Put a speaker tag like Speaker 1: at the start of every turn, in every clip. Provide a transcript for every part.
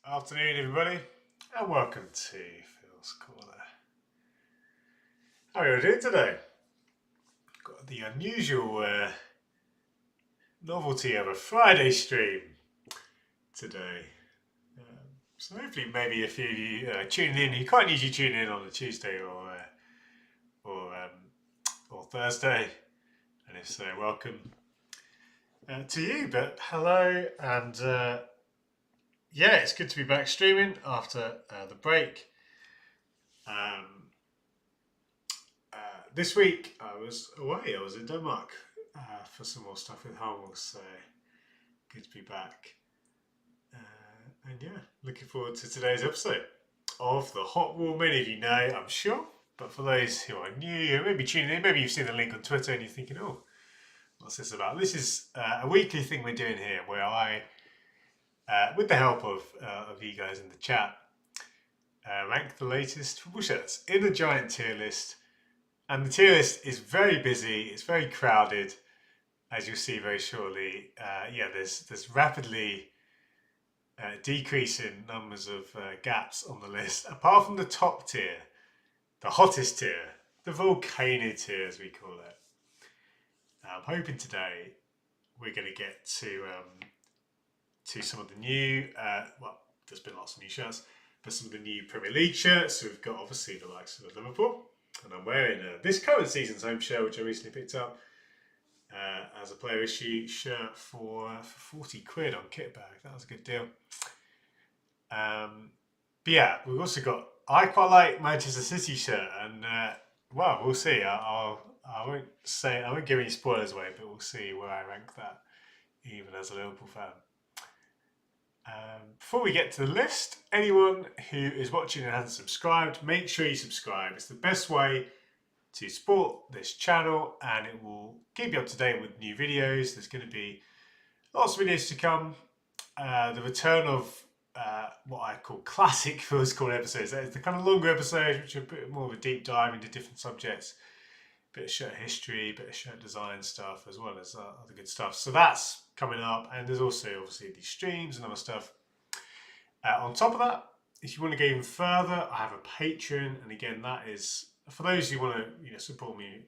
Speaker 1: Afternoon, everybody, and welcome to Phil's Corner. How are you doing today? Got the unusual novelty of a Friday stream today. So hopefully, maybe a few of you tuning in. You can't usually tune in on a Tuesday or Thursday, and if so, welcome to you. But hello, and yeah, it's good to be back streaming after the break. This week I was away. I was in Denmark for some more stuff with Hummels, so good to be back. And yeah, looking forward to today's episode of The Hot Wall. Many of you know, I'm sure, but for those who are new, maybe tuning in, maybe you've seen the link on Twitter and you're thinking, oh, what's this about? This is a weekly thing we're doing here where I, with the help of you guys in the chat, rank the latest football shirts in a giant tier list. And the tier list is very busy, it's very crowded, as you'll see very shortly. There's rapidly decreasing numbers of gaps on the list, apart from the top tier, the hottest tier, the volcano tier as we call it. I'm hoping today we're going to get to some of the new, there's been lots of new shirts, but some of the new Premier League shirts. So we've got obviously the likes of Liverpool. And I'm wearing this current season's home shirt, which I recently picked up as a player issue shirt for 40 quid on Kitbag. That was a good deal. But yeah, we've also got, I quite like Manchester City shirt, and well, we'll see. I won't give any spoilers away, but we'll see where I rank that, even as a Liverpool fan. Before we get to the list, anyone who is watching and hasn't subscribed, make sure you subscribe. It's the best way to support this channel, and it will keep you up to date with new videos. There's going to be lots of videos to come. The return of what I call classic Phil's Corner episodes. That is the kind of longer episodes, which are a bit more of a deep dive into different subjects. Bit of shirt history, bit of shirt design stuff, as well as other good stuff. So that's coming up, and there's also obviously these streams and other stuff. On top of that, if you want to go even further, I have a Patreon, and again, that is for those who want to support me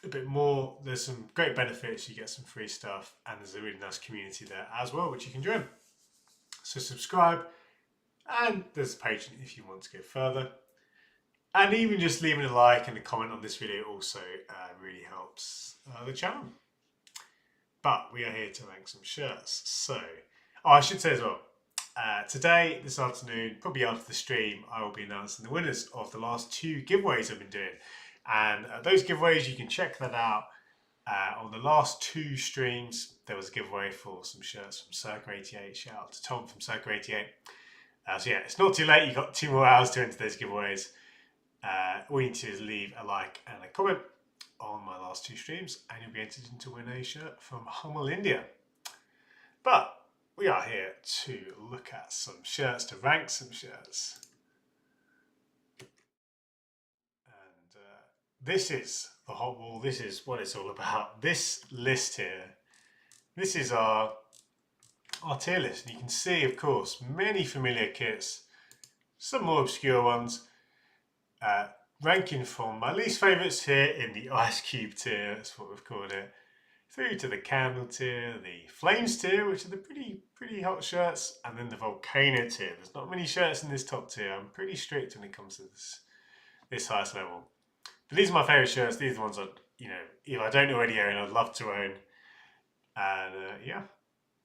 Speaker 1: a bit more. There's some great benefits. You get some free stuff, and there's a really nice community there as well, which you can join. So subscribe, and there's a Patreon if you want to go further. And even just leaving a like and a comment on this video also really helps the channel. But we are here to rank some shirts. So, I should say as well, today, this afternoon, probably after the stream, I will be announcing the winners of the last 2 giveaways I've been doing. And those giveaways, you can check that out on the last 2 streams. There was a giveaway for some shirts from Circa 88. Shout out to Tom from Circa 88. So yeah, it's not too late. You've got 2 more hours to enter those giveaways. All you need to do is leave a like and a comment on my last 2 streams, and you'll be entered to win a shirt from Hummel, India. But we are here to look at some shirts, to rank some shirts. And this is the Hot Wall. This is what it's all about. This list here, this is our tier list. And you can see, of course, many familiar kits, some more obscure ones. Ranking from my least favourites here in the Ice Cube tier, that's what we've called it, through to the Candle tier, the Flames tier, which are the pretty hot shirts, and then the Volcano tier. There's not many shirts in this top tier. I'm pretty strict when it comes to this highest level. But these are my favourite shirts. These are the ones I'd if I don't already own, I'd love to own. And yeah,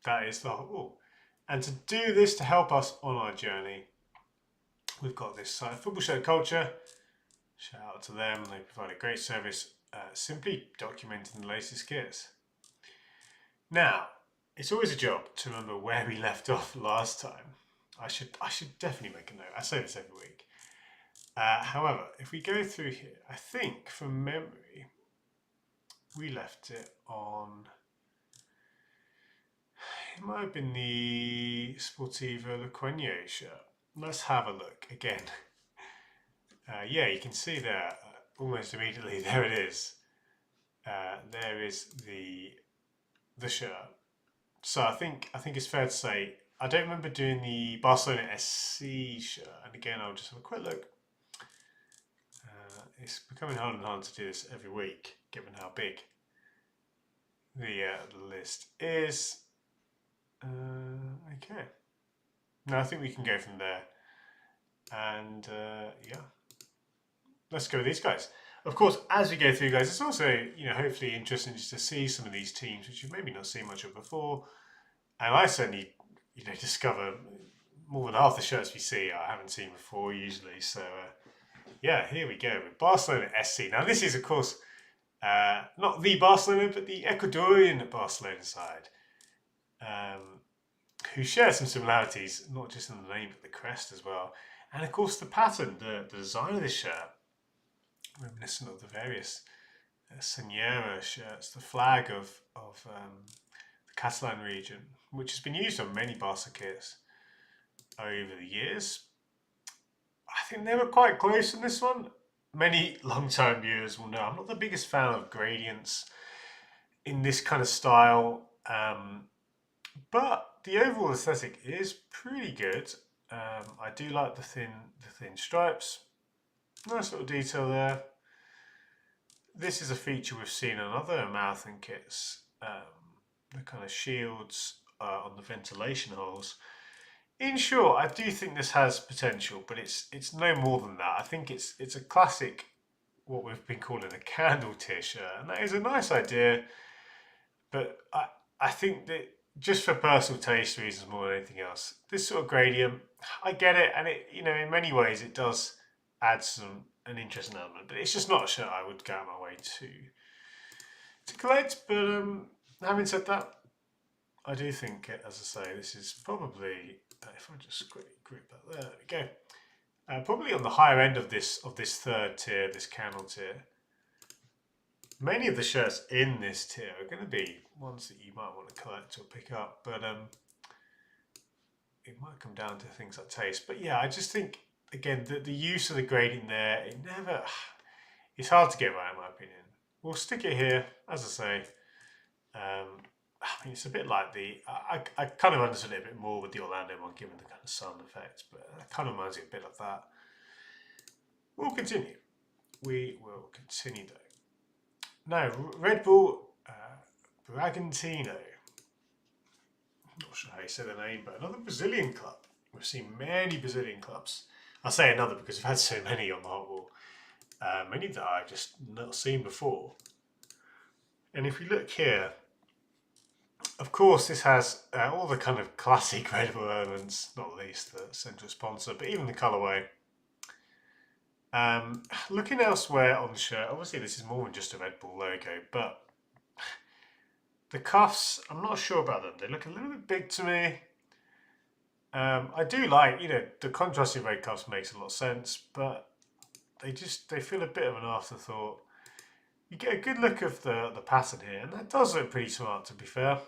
Speaker 1: that is the whole. And to do this, to help us on our journey, we've got this site, Football Show Culture. Shout out to them. They provide a great service, simply documenting the latest kits. Now, it's always a job to remember where we left off last time. I should definitely make a note. I say this every week. However, if we go through here, I think from memory, we left it on. It might have been the Sportivo Loquenio shirt. Let's have a look again. Yeah, you can see there almost immediately. There it is. There is the shirt. So I think it's fair to say I don't remember doing the Barcelona SC shirt. And again, I'll just have a quick look. It's becoming harder and harder to do this every week, given how big the list is. Okay. Now I think we can go from there. And yeah, let's go with these guys. Of course, as we go through, guys, it's also hopefully interesting just to see some of these teams which you've maybe not seen much of before. And I certainly discover more than half the shirts we see I haven't seen before usually. So yeah, here we go with Barcelona SC. Now this is of course not the Barcelona, but the Ecuadorian Barcelona side, who share some similarities, not just in the name but the crest as well. And of course the pattern, the design of this shirt, reminiscent of the various Senyera shirts, the flag of the Catalan region, which has been used on many Barca kits over the years. I think they were quite close in this one. Many long-time viewers will know I'm not the biggest fan of gradients in this kind of style, but the overall aesthetic is pretty good. I do like the thin stripes. Nice little detail there. This is a feature we've seen on other marathon kits. The kind of shields on the ventilation holes. In short, I do think this has potential, but it's no more than that. I think it's a classic, what we've been calling a candle tier shirt, and that is a nice idea. But I think that just for personal taste reasons more than anything else, this sort of gradient, I get it, and it in many ways it does add an interesting element, but it's just not a shirt I would go out of my way to collect. But having said that, I do think, as I say, this is probably, if I just quickly group that there we go, probably on the higher end of this third tier, this candle tier. Many of the shirts in this tier are going to be ones that you might want to collect or pick up, but it might come down to things like taste. But yeah, I just think, again, the use of the gradient there, it's hard to get right in my opinion. We'll stick it here, as I say. I mean, it's a bit like I kind of understood it a bit more with the Orlando one, given the kind of sun effect, but it kind of reminds me a bit of that. We'll continue. We will continue though. Now, Red Bull Bragantino. I'm not sure how you say the name, but another Brazilian club. We've seen many Brazilian clubs. I say another because we've had so many on the hot wall. Many that I've just not seen before. And if we look here, of course, this has all the kind of classic Red Bull elements, not least the central sponsor, but even the colourway. Looking elsewhere on the shirt, obviously this is more than just a Red Bull logo, but the cuffs, I'm not sure about them. They look a little bit big to me. I do like, the contrasting red cuffs makes a lot of sense, but they feel a bit of an afterthought. You get a good look of the pattern here, and that does look pretty smart, to be fair.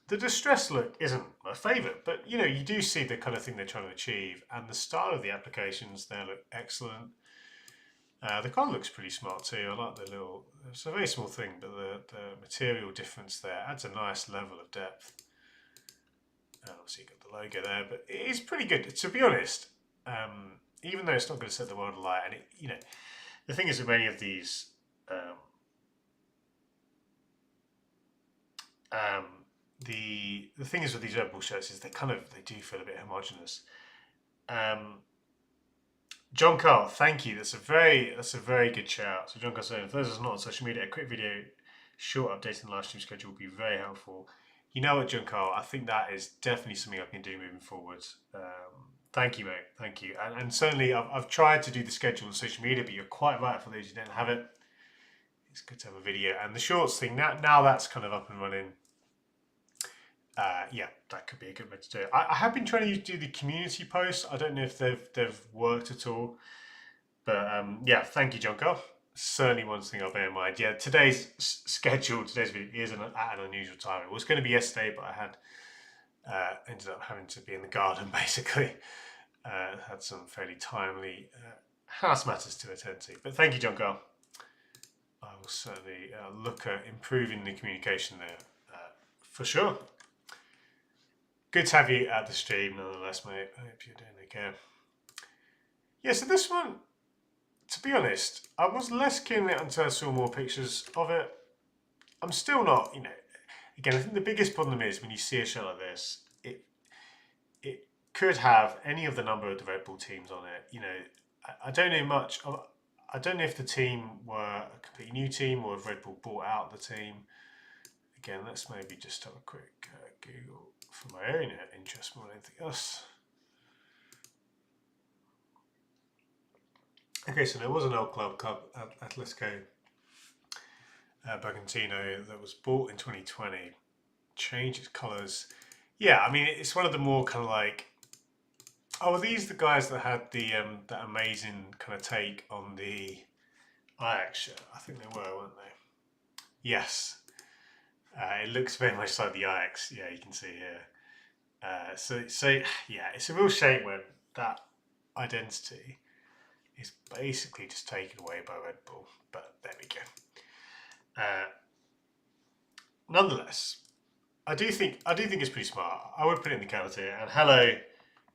Speaker 1: The distressed look isn't my favourite, but you do see the kind of thing they're trying to achieve, and the style of the applications there look excellent. The colour looks pretty smart too. I like the little, it's a very small thing, but the material difference there adds a nice level of depth. Obviously you've got the logo there, but it is pretty good, to be honest. Even though it's not going to set the world alight, and the thing is with many of these the thing is with these Red Bull shirts is they do feel a bit homogenous. John Carl, thank you. That's a very good shout. So John Carl saying, if those are not on social media, a quick video, short updating the live stream schedule will be very helpful. You know what, John Carl? I think that is definitely something I can do moving forward. Thank you, mate. Thank you. And certainly, I've tried to do the schedule on social media, but you're quite right. For those who don't have it, it's good to have a video. And the shorts thing, now that's kind of up and running. Yeah, that could be a good way to do it. I have been trying to do the community posts. I don't know if they've worked at all, but yeah, thank you, John Carl. Certainly one thing I'll bear in mind. Yeah, today's video is at an unusual time. It was going to be yesterday, but I had ended up having to be in the garden basically. Had some fairly timely house matters to attend to. But thank you, John Carl. I will certainly look at improving the communication there for sure. Good to have you at the stream nonetheless, mate. I hope you're doing okay. Yeah, so this one, to be honest, I was less keen on it until I saw more pictures of it. I'm still not, again, I think the biggest problem is when you see a show like this, it could have any of the number of the Red Bull teams on it. I don't know much. I don't know if the team were a completely new team or if Red Bull bought out the team. Again, let's maybe just have a quick Google for my own interest more than anything else. Okay, so there was an old club, Atletico Bergantino, that was bought in 2020. Changed its colours. Yeah, I mean, it's one of the more kind of like, oh, are these the guys that had the that amazing kind of take on the Ajax shirt? I think they were, weren't they? Yes. It looks very much like the Ajax. Yeah, you can see here. So yeah, it's a real shame when that identity is basically just taken away by Red Bull. But there we go. Nonetheless, I do think it's pretty smart. I would put it in the comments here. And hello,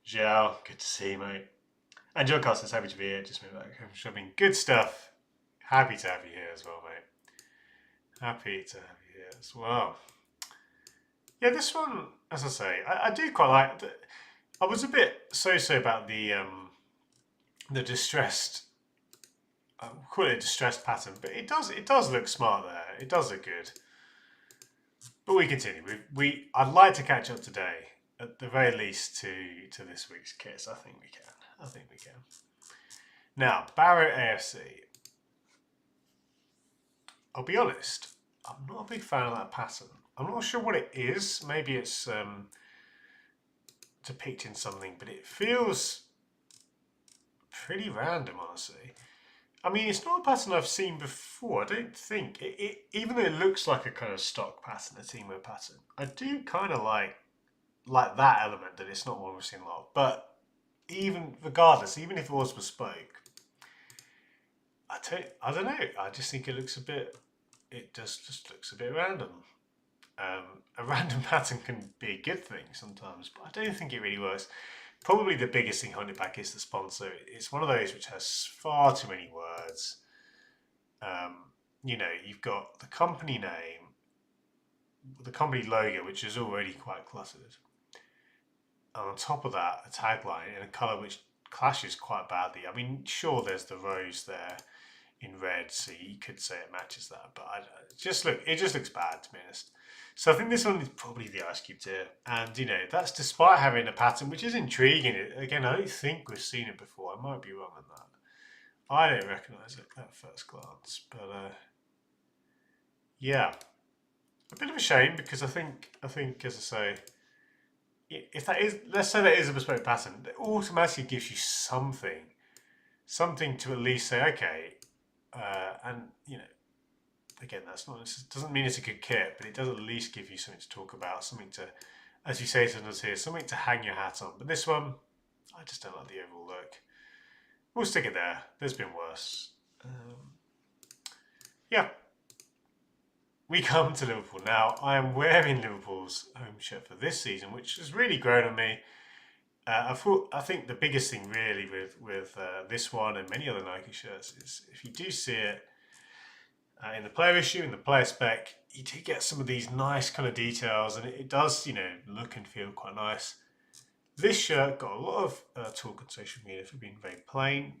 Speaker 1: Zhao. Good to see you, mate. And John Carson's happy to be here. Just moved back home shopping. Good stuff. Happy to have you here as well, mate. Happy to have you here as well. Yeah, this one, as I say, I do quite like. I was a bit so about the distressed. I'll call it a distressed pattern, but it does look smart there. It does look good. But we continue. I'd like to catch up today, at the very least, to this week's kits. I think we can. Now, Barrow AFC. I'll be honest, I'm not a big fan of that pattern. I'm not sure what it is. Maybe it's depicting something, but it feels pretty random, honestly. I mean, it's not a pattern I've seen before. I don't think. Even though it looks like a kind of stock pattern, a teamwear pattern, I do kind of like that element that it's not one we've seen a lot. But even regardless, even if it was bespoke, I don't know. I just think it looks a bit. It just looks a bit random. A random pattern can be a good thing sometimes, but I don't think it really works. Probably the biggest thing holding it back is the sponsor. It's one of those which has far too many words. You've got the company name, the company logo, which is already quite cluttered. And on top of that, a tagline in a colour which clashes quite badly. I mean, sure, there's the rose there in red, so you could say it matches that, but it just looks bad, to be honest. So I think this one is probably the Ice Cube tier, and that's despite having a pattern which is intriguing. Again, I don't think we've seen it before. I might be wrong on that. I don't recognise it at first glance, but yeah, a bit of a shame because I think as I say, if that is, let's say that is a bespoke pattern, it automatically gives you something to at least say, okay, and again, doesn't mean it's a good kit, but it does at least give you something to talk about, something to, as you say to us here, something to hang your hat on. But this one, I just don't like the overall look. We'll stick it there. There's been worse. Yeah. We come to Liverpool. Now, I am wearing Liverpool's home shirt for this season, which has really grown on me. I think the biggest thing really with this one and many other Nike shirts is if you do see it, in the player issue, in the player spec, you do get some of these nice kind of details, and it does, look and feel quite nice. This shirt got a lot of talk on social media for being very plain.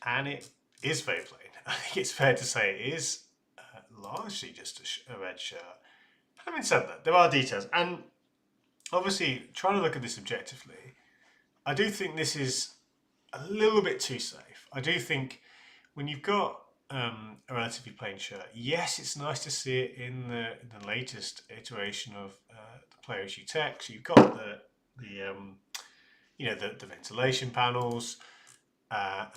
Speaker 1: and it is very plain. I think it's fair to say it is largely just a red shirt. Having said that, there are details, and obviously trying to look at this objectively, I do think this is a little bit too safe. I do think when you've got a relatively plain shirt, yes, it's nice to see it in the latest iteration of the player issue tech. So you've got the ventilation panels and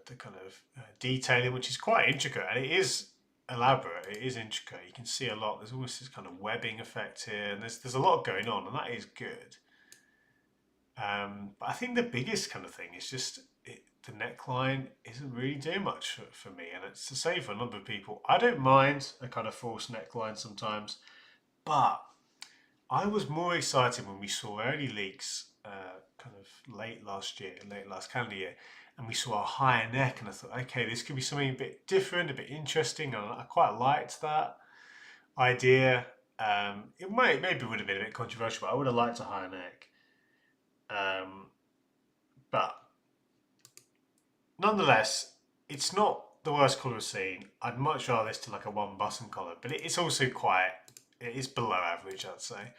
Speaker 1: the kind of detailing, which is quite intricate, and it is elaborate. It is intricate. You can see a lot. There's almost this kind of webbing effect here, and there's a lot going on, and that is good. But I think the biggest kind of thing is just the neckline isn't really doing much for me, and it's the same for a number of people. I don't mind a kind of false neckline sometimes, but I was more excited when we saw early leaks kind of late last calendar year, and we saw a higher neck, and I thought, okay, this could be something a bit different, a bit interesting, and I quite liked that idea. It maybe would have been a bit controversial, but I would have liked a higher neck. But nonetheless, it's not the worst colour I've seen. I'd much rather this to like a one button collar, but it's also it is below average, I'd say.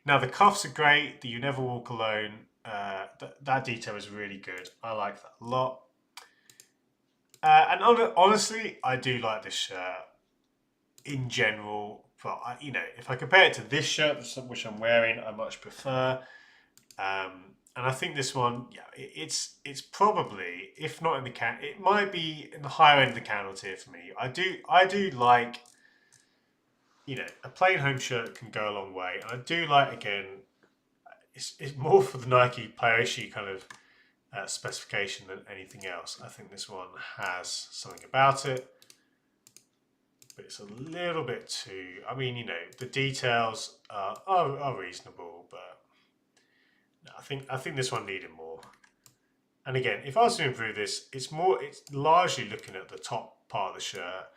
Speaker 1: Now the cuffs are great. The You Never Walk Alone, that detail is really good. I like that a lot. And honestly, I do like this shirt in general. But if I compare it to this shirt, which I'm wearing, I much prefer. And I think this one, yeah, it's probably, if not in the it might be in the higher end of the candle tier for me. I do like, a plain home shirt can go a long way. And I do like, again, it's more for the Nike player issue kind of specification than anything else. I think this one has something about it, but it's a little bit too, the details are reasonable, but I think this one needed more. And again, if I was to improve this, it's largely looking at the top part of the shirt,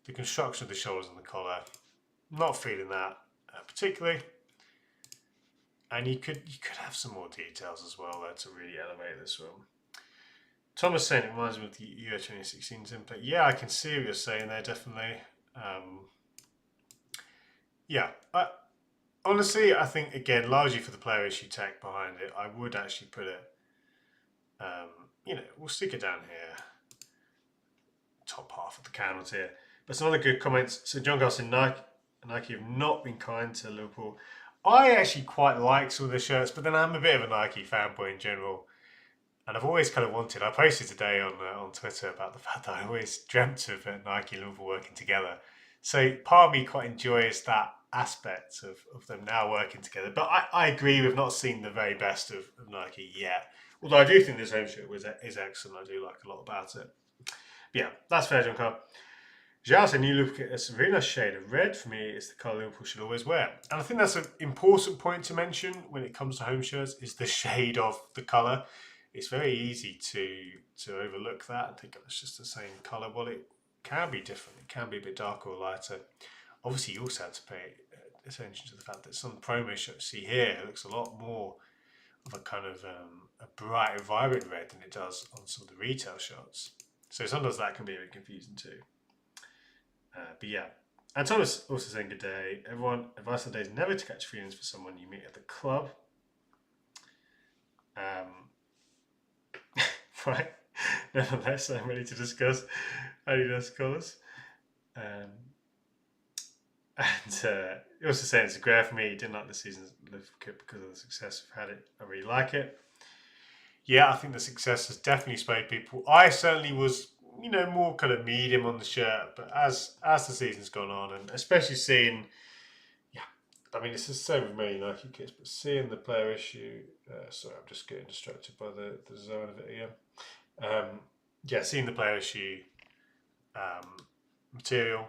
Speaker 1: the construction of the shoulders and the collar. Not feeling that particularly. And you could have some more details as well there to really elevate this one. Thomas saying it reminds me of the Euro 2016 template. Yeah, I can see what you're saying there, definitely. Honestly, I think, again, largely for the player issue tech behind it, I would actually put it, we'll stick it down here, top half of the candle tier. But some other good comments. So John Garson, Nike have not been kind to Liverpool. I actually quite like some of the shirts, but then I'm a bit of a Nike fanboy in general. And I've always kind of wanted, I posted today on Twitter about the fact that I always dreamt of Nike and Liverpool working together. So part of me quite enjoys that aspect of them now working together. But I agree, we've not seen the very best of Nike yet. Although I do think this home shirt is excellent. I do like a lot about it. But yeah, that's fair, John Carr. Jazz, and you look at a very nice shade of red. For me, it's the colour Liverpool should always wear. And I think that's an important point to mention when it comes to home shirts, is the shade of the colour. It's very easy to overlook that and think it's just the same colour. Well, it can be different. It can be a bit darker or lighter. Obviously, you also have to pay attention to the fact that some promo shots see here looks a lot more of a kind of a bright, vibrant red than it does on some of the retail shots. So sometimes that can be a bit confusing too. But yeah. And Thomas also saying good day. Everyone, advice of the day is never to catch feelings for someone you meet at the club. Right. Nevertheless, I'm ready to discuss Adidas colours. And he also saying it's a great for me. He didn't like the season's Liverpool kit because of the success we've had it. I really like it. Yeah, I think the success has definitely swayed people. I certainly was, more kind of medium on the shirt, but as the season's gone on, and especially seeing, it's the same with many Nike kits, but seeing the player issue, sorry, I'm just getting distracted by the zone of it again. Seeing the player issue material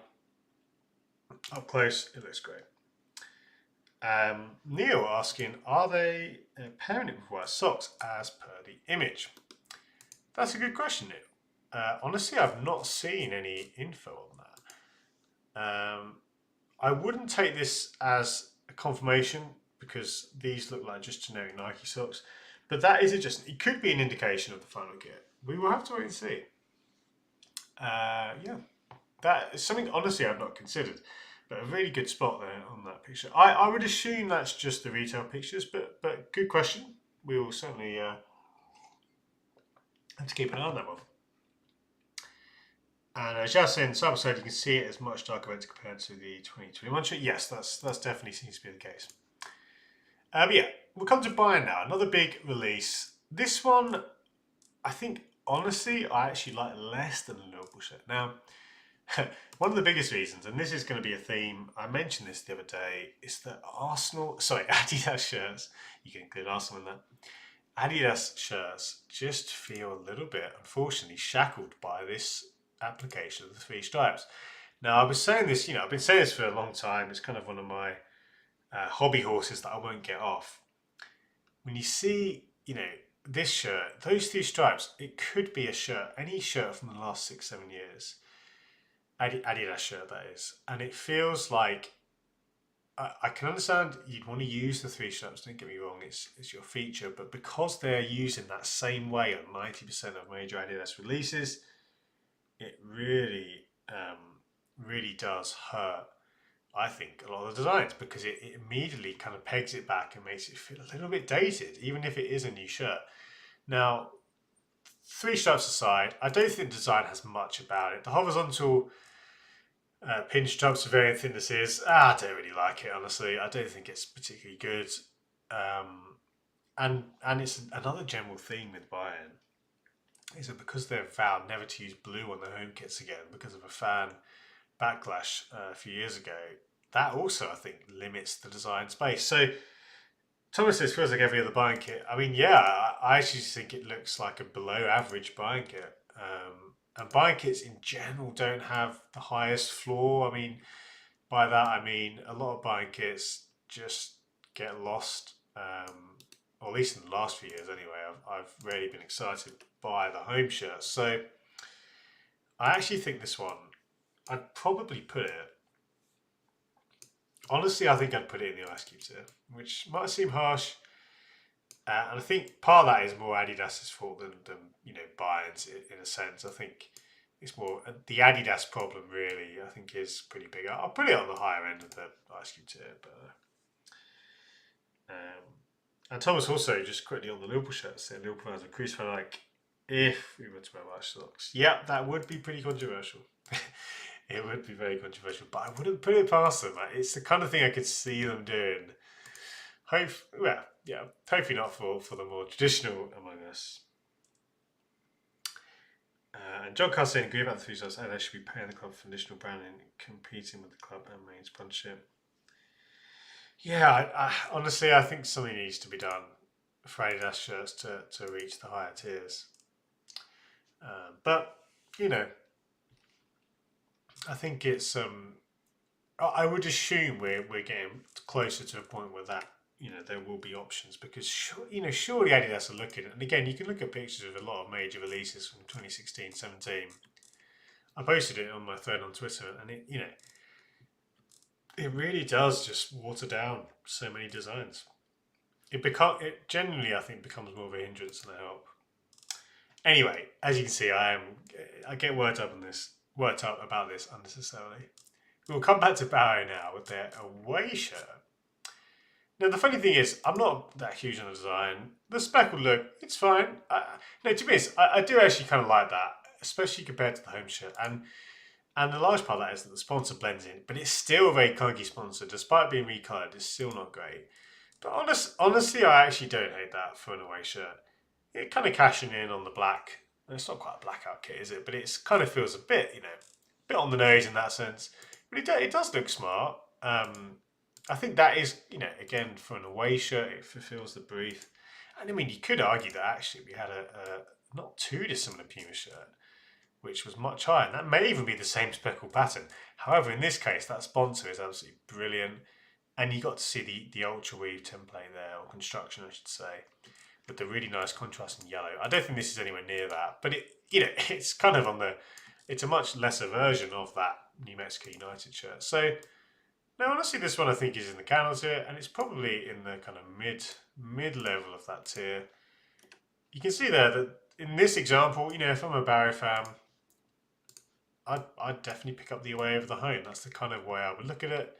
Speaker 1: up close, it looks great. Neil asking, are they pairing it with white socks as per the image? That's a good question, Neil. Honestly, I've not seen any info on that. I wouldn't take this as a confirmation because these look like just generic Nike socks, but that is it could be an indication of the final kit. We will have to wait and see. Yeah, that is something honestly I've not considered, but a really good spot there on that picture. I would assume that's just the retail pictures, but good question. We will certainly have to keep an eye on that one. And as Jason Sub said, you can see it as much darker red compared to the 2021 shirt. Yes, that's definitely seems to be the case. But yeah, we'll come to Bayern now. Another big release. This one, I think, honestly, I actually like less than the Liverpool shirt. Now, one of the biggest reasons, and this is going to be a theme, I mentioned this the other day, is that Adidas shirts, you can include Arsenal in that, Adidas shirts just feel a little bit, unfortunately, shackled by this application of the three stripes. Now, I was saying this, I've been saying this for a long time. It's kind of one of my hobby horses that I won't get off. When you see, this shirt, those three stripes, it could be a shirt, any shirt from the last 6-7 years. Adidas shirt, that is. And it feels like, I can understand you'd want to use the three stripes, don't get me wrong, it's your feature, but because they're using that same way on 90% of major Adidas releases, it really, really does hurt, I think, a lot of the designs, because it immediately kind of pegs it back and makes it feel a little bit dated, even if it is a new shirt. Now, three stripes aside, I don't think the design has much about it. The horizontal pinch stripes are very thin this is. I don't really like it, honestly. I don't think it's particularly good. And it's another general theme with Bayern, is that because they've vowed never to use blue on their home kits again because of a fan backlash a few years ago, that also, I think, limits the design space. So Thomas says, feels like every other Bayern kit. I mean, yeah, I actually think it looks like a below average Bayern kit. And Bayern kits in general don't have the highest floor. I mean, by that I mean a lot of Bayern kits just get lost, or at least in the last few years anyway. I've really been excited by the home shirts. So I actually think this one, I'd probably put it, honestly, I think I'd put it in the Ice Cube tier, which might seem harsh. And I think part of that is more Adidas's fault than Bayern's in a sense. I think it's more the Adidas problem, really, I think, is pretty big. I'll put it on the higher end of the Ice Cube tier. But and Thomas also, just quickly on the Liverpool shirt, said Liverpool fans are crucified like, if we were to wear white socks. Yeah, that would be pretty controversial. It would be very controversial, but I wouldn't put it past them. It's the kind of thing I could see them doing. Hopefully not for the more traditional among us. And John Carr saying, agree about the three stars, and they should be paying the club for additional branding, competing with the club and main sponsorship. Yeah, I honestly, I think something needs to be done for Adidas shirts to reach the higher tiers. But, I think it's, I would assume we're getting closer to a point where that, there will be options, because surely Adidas are looking, and again, you can look at pictures of a lot of major releases from 2016, 17. I posted it on my thread on Twitter, and it really does just water down so many designs. It generally, I think, becomes more of a hindrance than a help. Anyway, as you can see, I get worked up about this unnecessarily. We'll come back to Barrow now with their away shirt. Now, the funny thing is, I'm not that huge on the design. The speckled look, it's fine. To be honest, I do actually kind of like that, especially compared to the home shirt. And the large part of that is that the sponsor blends in, but it's still a very clunky sponsor. Despite being recolored, it's still not great. But honestly, I actually don't hate that for an away shirt. It kind of cashing in on the black. It's not quite a blackout kit, is it? But it kind of feels a bit, bit on the nose in that sense. But it does look smart. I think that is, again, for an away shirt, it fulfills the brief. And I mean, you could argue that actually we had a not too dissimilar Puma shirt, which was much higher. And that may even be the same speckled pattern. However, in this case, that sponsor is absolutely brilliant. And you got to see the ultra weave template there, or construction, I should say, with the really nice contrast in yellow. I don't think this is anywhere near that, but it's kind of it's a much lesser version of that New Mexico United shirt. So, now honestly, this one I think is in the candle tier, and it's probably in the kind of mid level of that tier. You can see there that in this example, if I'm a Barrow fan, I'd definitely pick up the away over the home. That's the kind of way I would look at it.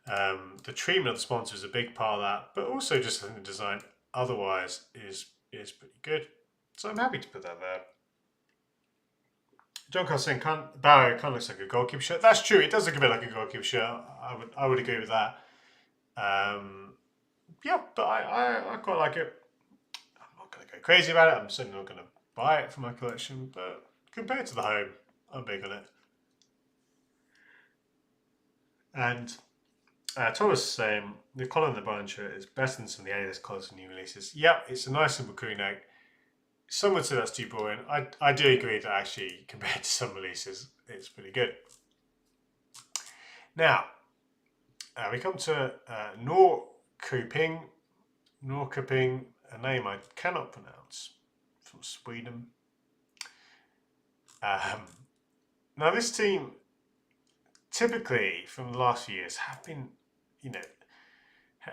Speaker 1: The treatment of the sponsor is a big part of that, but also just I think the design otherwise is pretty good. So I'm happy to put that there. John Carl saying Barrow kind of looks like a goalkeeper shirt. That's true. It does look a bit like a goalkeeper shirt. I would agree with that. Yeah, but I quite like it. I'm not going to go crazy about it. I'm certainly not going to buy it for my collection, but compared to the home, I'm big on it. And Thomas is saying the collar in the Bayern shirt is better than some of the Adidas collars and new releases. Yep, it's a nice simple crew neck. Some would say that's too boring. I do agree that actually, compared to some releases, it's pretty good. Now, we come to Norrköping, a name I cannot pronounce, from Sweden. Now, this team, typically from the last few years, have been,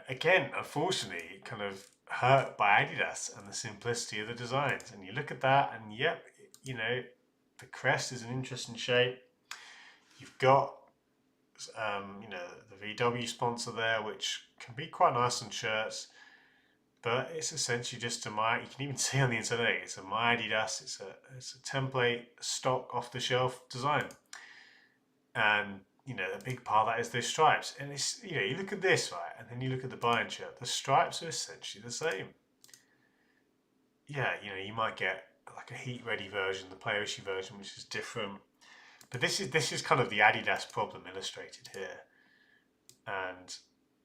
Speaker 1: again, unfortunately, kind of hurt by Adidas and the simplicity of the designs. And you look at that, and yep, the crest is an interesting shape. You've got, the VW sponsor there, which can be quite nice on shirts, but it's essentially just you can even see on the internet, it's a My Adidas, it's a template, stock, off-the-shelf design. And, a big part of that is those stripes. And it's, you look at this, right, and then you look at the Bayern shirt, the stripes are essentially the same. Yeah, you might get like a heat-ready version, the player issue version, which is different. But this is kind of the Adidas problem illustrated here. And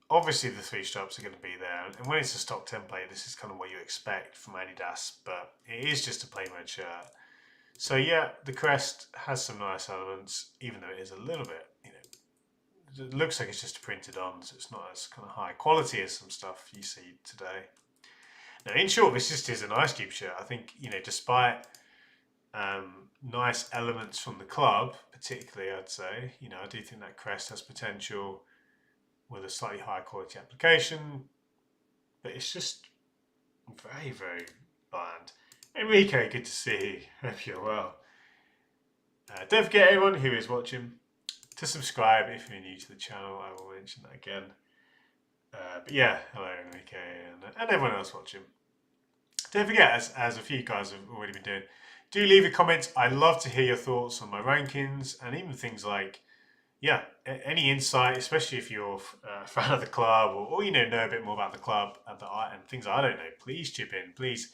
Speaker 1: obviously the three stripes are going to be there. And when it's a stock template, this is kind of what you expect from Adidas. But it is just a plain red shirt. So yeah, the crest has some nice elements, even though it is a little bit, it looks like it's just printed on, so it's not as kind of high quality as some stuff you see today. Now, in short, this just is a nice Dupe shirt. I think, despite nice elements from the club, particularly, I'd say, I do think that crest has potential with a slightly higher quality application, but it's just very, very bland. Enrique, good to see you. Hope you're well. Don't forget, everyone who is watching, to subscribe if you're new to the channel. I will mention that again. But yeah, hello Enrique and everyone else watching. Don't forget, as a few guys have already been doing, do leave a comment. I love to hear your thoughts on my rankings and even things like, any insight, especially if you're a fan of the club or know a bit more about the club and things I don't know. Please chip in, please.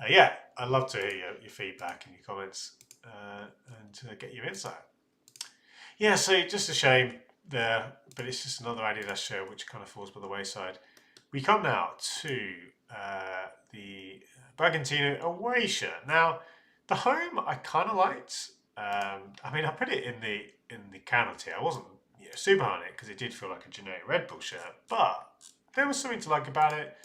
Speaker 1: I'd love to hear your feedback and your comments and get your insight. Yeah, so just a shame there, but it's just another Adidas show which kind of falls by the wayside. We come now to the Bragantino away shirt. Now, the home I kind of liked. I put it in the counter tier. I wasn't super high on it because it did feel like a generic Red Bull shirt, but there was something to like about it.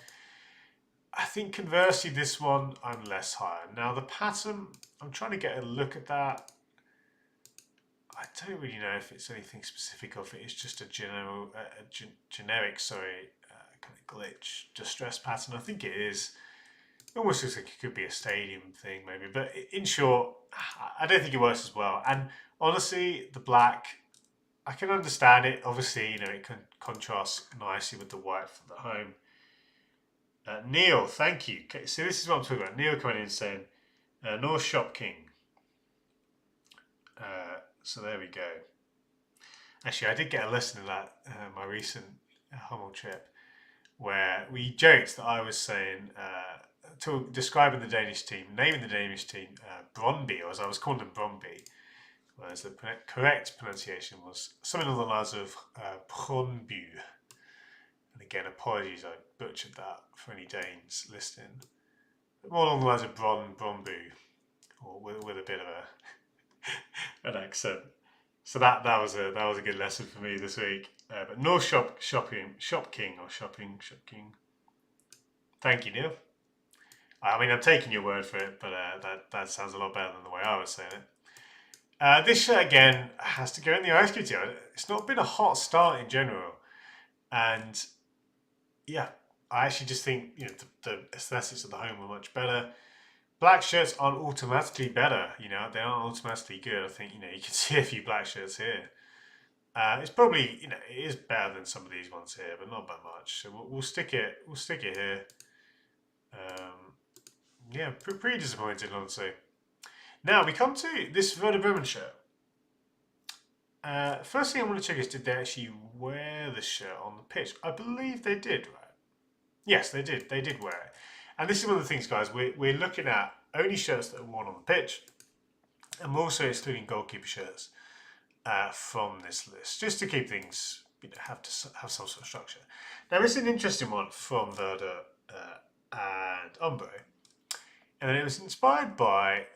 Speaker 1: I think conversely, this one I'm less high on. Now the pattern, I'm trying to get a look at that. I don't really know if it's anything specific or if it is just a generic, kind of glitch distress pattern. I think it is. It almost looks like it could be a stadium thing maybe, but in short, I don't think it works as well. And honestly, the black, I can understand it. Obviously, it can contrast nicely with the white for the home. Neil, thank you. Okay, so this is what I'm talking about. Neil coming in saying, North Shop King. So there we go. Actually, I did get a lesson in that my recent Hummel trip, where we joked that I was saying, describing the Danish team, naming the Danish team Brøndby, or as I was calling them Brøndby, whereas the correct pronunciation was something along the lines of Brøndby. And again, apologies, I butchered that for any Danes listening. But more along the lines of Brøndby, or with a bit of an accent. So that was a good lesson for me this week. But North Shop King. Thank you, Neil. I'm taking your word for it, but that sounds a lot better than the way I was saying it. This shirt again has to go in the ice cream tier. It's not been a hot start in general, and I actually just think the aesthetics of the home were much better. black shirts aren't automatically better. You know, they aren't automatically good. I think, you know, you can see a few black shirts here. It's probably, you know, it is better than some of these ones here, but not by much. So we'll stick it. We'll stick it here. Yeah, pretty disappointed, honestly. Now we come to this Werder Bremen shirt. First thing I want to check is, did they actually wear the shirt on the pitch? I believe they did, right? Yes, they did. They did wear it. And this is one of the things, guys. We're looking at only shirts that are worn on the pitch, and we're also excluding goalkeeper shirts from this list, just to keep things, you know, have some sort of structure. Now, this is an interesting one from Werder and Umbro, and it was inspired by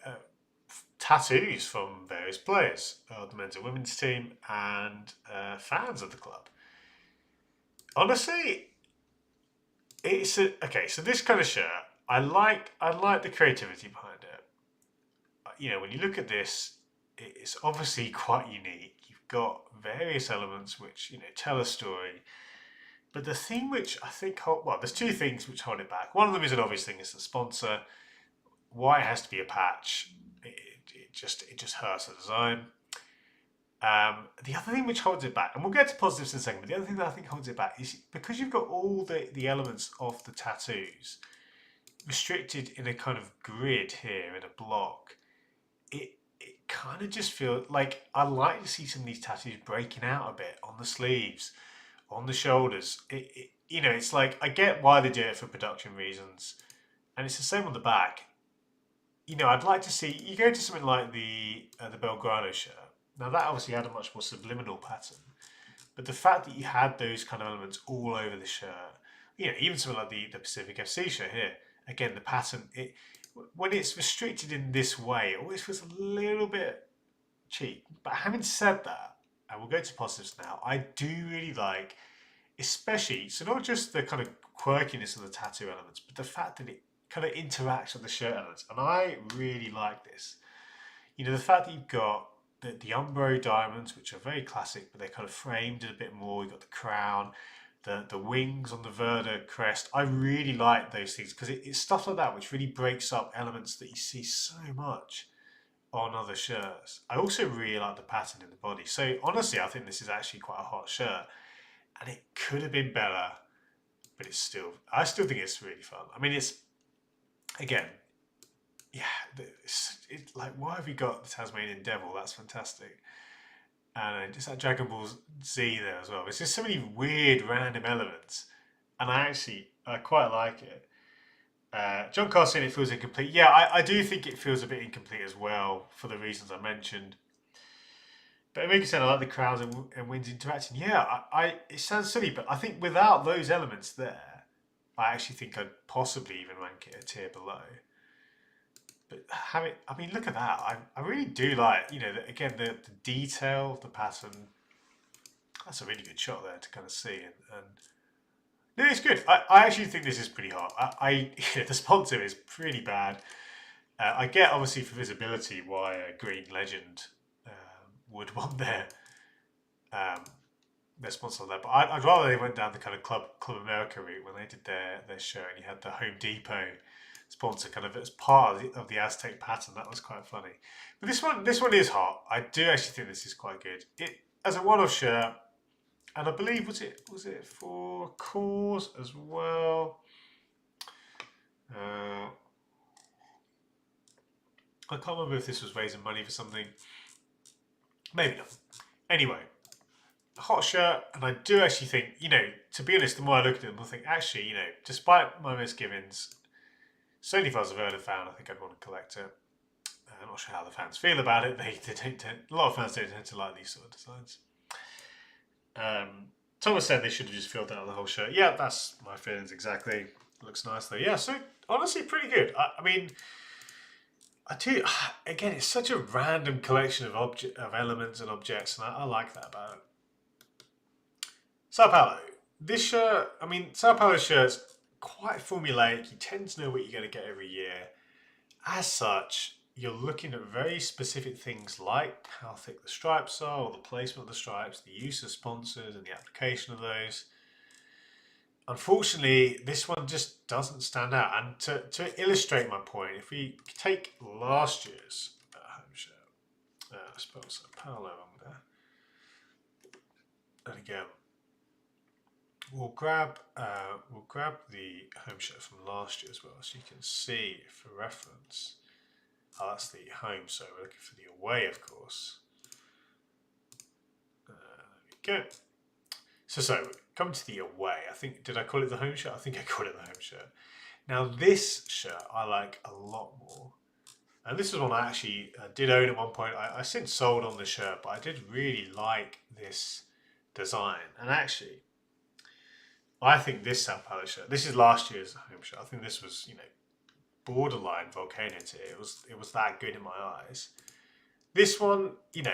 Speaker 1: tattoos from various players of the men's and women's team and fans of the club. Honestly, it's okay. So this kind of shirt, I like the creativity behind it. You know, when you look at this, it's obviously quite unique. You've got various elements which, you know, tell a story. But the thing which I think, well, there's two things which hold it back. One of them is an obvious thing: it's the sponsor. Why it has to be a patch? It just hurts the design. The other thing which holds it back, and we'll get to positives in a second, but the other thing that I think holds it back is because you've got all the elements of the tattoos restricted in a kind of grid here in a block. It kind of just feels like I like to see some of these tattoos breaking out a bit on the sleeves, on the shoulders. You know, it's like I get why they do it for production reasons, and it's the same on the back. You know, I'd like to see you go to something like the Belgrano shirt. Now that obviously had a much more subliminal pattern, but the fact that you had those kind of elements all over the shirt, you know, even something like the Pacific FC shirt here, again the pattern, when it's restricted in this way, it always feels a little bit cheap. But having said that, and we'll go to positives now, I do really like, especially, so not just the kind of quirkiness of the tattoo elements, but the fact that it kind of interacts with the shirt elements. And I really like this. You know, the fact that you've got the Umbro diamonds, which are very classic, but they're kind of framed a bit more. You've got the crown, the wings on the Werder crest. I really like those things because it's stuff like that which really breaks up elements that you see so much on other shirts. I also really like the pattern in the body. So honestly, I think this is actually quite a hot shirt, and it could have been better, but I still think it's really fun. I mean, it's, again, yeah, it's like, why have we got the Tasmanian Devil? That's fantastic. And just that Dragon Ball Z there as well. It's just so many weird, random elements, and I quite like it. John Carr saying it feels incomplete. Yeah, I do think it feels a bit incomplete as well for the reasons I mentioned. But Enrique said I like the crowds and wins interacting. Yeah, it sounds silly, but I think without those elements there, I actually think I'd possibly even rank it a tier below. But I mean, look at that. I really do like, you know, again, the detail, the pattern. That's a really good shot there to kind of see. And no, it's good. I actually think this is pretty hot. The sponsor is pretty bad. I get, obviously, for visibility why a Green Legend would want their sponsor there. But I'd rather they went down the kind of Club America route when they did their show, and you had the Home Depot sponsor kind of as part of the Aztec pattern. That was quite funny. But this one is hot. I do actually think this is quite good. It as a one-off shirt, and I believe was it for Cause as well. I can't remember if this was raising money for something. Maybe not. Anyway, a hot shirt, and I do actually think, you know, to be honest, the more I look at them, I think actually, you know, despite my misgivings, certainly if I was a Werder fan, I think I'd want to collect it. I'm not sure how the fans feel about it. They don't a lot of fans don't tend to like these sort of designs. Thomas said they should have just filled out the whole shirt. Yeah, that's my feelings exactly. Looks nice though. Yeah, so honestly, pretty good. I mean, I do. Again, it's such a random collection of elements and objects, and I like that about it. Sao Paulo. This shirt, I mean, Sao Paulo's shirt's quite formulaic. You tend to know what you're going to get every year. As such, you're looking at very specific things like how thick the stripes are, or the placement of the stripes, the use of sponsors and the application of those. unfortunately, this one just doesn't stand out. And to illustrate my point, if we take last year's home shirt, I suppose a parallel on there, and again, we'll grab the home shirt from last year as well, so you can see for reference. Oh, that's the home, so we're looking for the away, of course. There we go. So come to the away. I think, did I call it the home shirt? I think I called it the home shirt. Now this shirt I like a lot more. And this is one I actually did own at one point. I since sold on the shirt, but I did really like this design. And actually, I think this Sao Paulo shirt, this is last year's home shirt. I think this was, borderline volcano tier. It was that good in my eyes. This one, in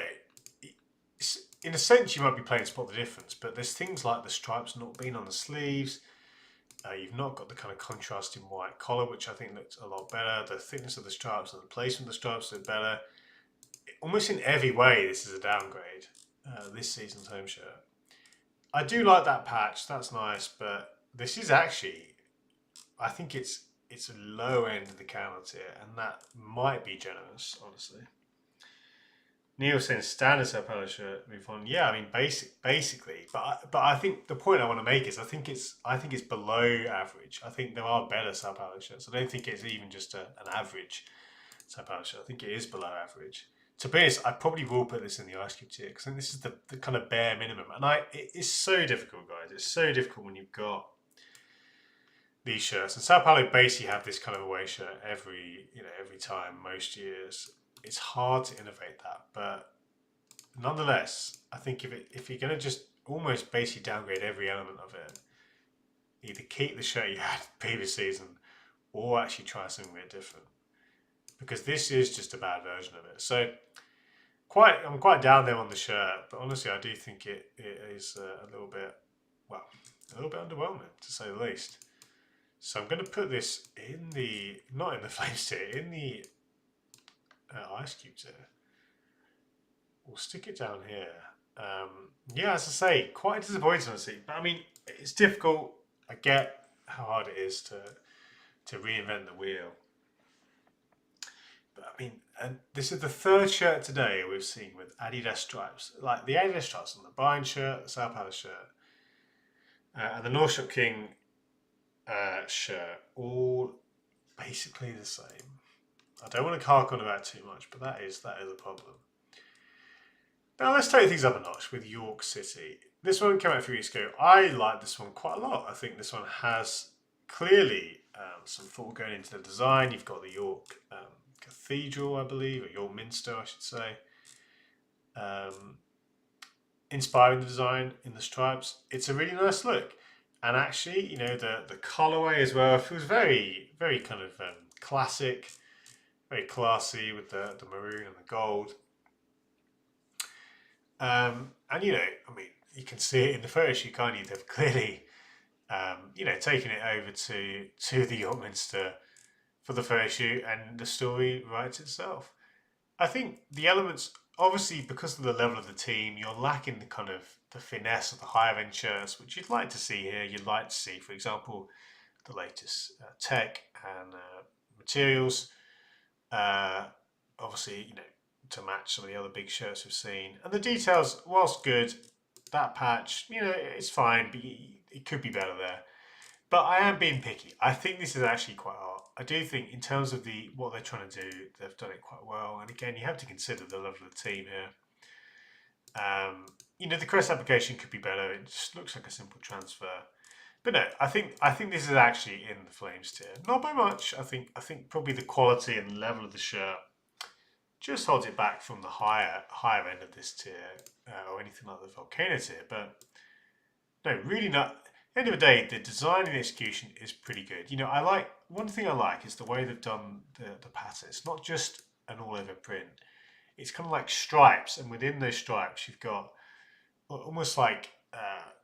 Speaker 1: a sense, you might be playing spot the difference, but there's things like the stripes not being on the sleeves. You've not got the kind of contrasting white collar, which I think looks a lot better. The thickness of the stripes and the placement of the stripes look better. Almost in every way, this is a downgrade. This season's home shirt. I do like that patch. That's nice, but this is actually, I think it's a low end of the counter tier, and that might be generous, honestly. Neil saying standard Sao Paulo shirt. Move on. Yeah, I mean basically, but I think the point I want to make is I think it's below average. I think there are better Sao Paulo shirts. I don't think it's even just an average Sao Paulo shirt. I think it is below average. To be honest, I probably will put this in the ice cube tier because I think this is the kind of bare minimum. And it is so difficult, guys. It's so difficult when you've got these shirts. And Sao Paulo basically have this kind of away shirt every time, most years. It's hard to innovate that, but nonetheless, I think if you're going to just almost basically downgrade every element of it, either keep the shirt you had previous season or actually try something a bit different, because this is just a bad version of it. So I'm quite down there on the shirt, but honestly, I do think it is a little bit underwhelming, to say the least. So I'm going to put this not in the flames tier, in the ice cube tier. We'll stick it down here. Yeah, as I say, quite disappointing to see. But I mean, it's difficult. I get how hard it is to reinvent the wheel. But I mean, and this is the third shirt today we've seen with Adidas stripes. Like the Adidas stripes on the Bayern shirt, the Sao Paulo shirt, and the North Shop King shirt, all basically the same. I don't want to hark on about too much, but that is a problem. Now let's take things up a notch with York City. This one came out a few weeks ago. I like this one quite a lot. I think this one has clearly some thought going into the design. You've got the York Cathedral, I believe, or York Minster, I should say, inspiring the design in the stripes. It's a really nice look. And actually, the colourway as well feels very, very kind of classic. Very classy with the maroon and the gold. And I mean, you can see it in the photo shoot, can't you? They've clearly, taken it over to the York Minster for the photo shoot, and the story writes itself. I think the elements, obviously, because of the level of the team, you're lacking the kind of the finesse of the higher end shirts, which you'd like to see here. You'd like to see, for example, the latest tech and materials. Obviously, to match some of the other big shirts we've seen. And the details, whilst good, that patch, it's fine, but it could be better there. But I am being picky. I think this is actually quite hard. I do think in terms of what they're trying to do, they've done it quite well. And again, you have to consider the level of the team here. The crest application could be better. It just looks like a simple transfer. But no, I think this is actually in the Flames tier. Not by much. I think probably the quality and level of the shirt just holds it back from the higher end of this tier or anything like the Volcano tier. But no, really not. At the end of the day, the design and execution is pretty good. One thing I like is the way they've done the pattern. It's not just an all-over print. It's kind of like stripes, and within those stripes, you've got almost like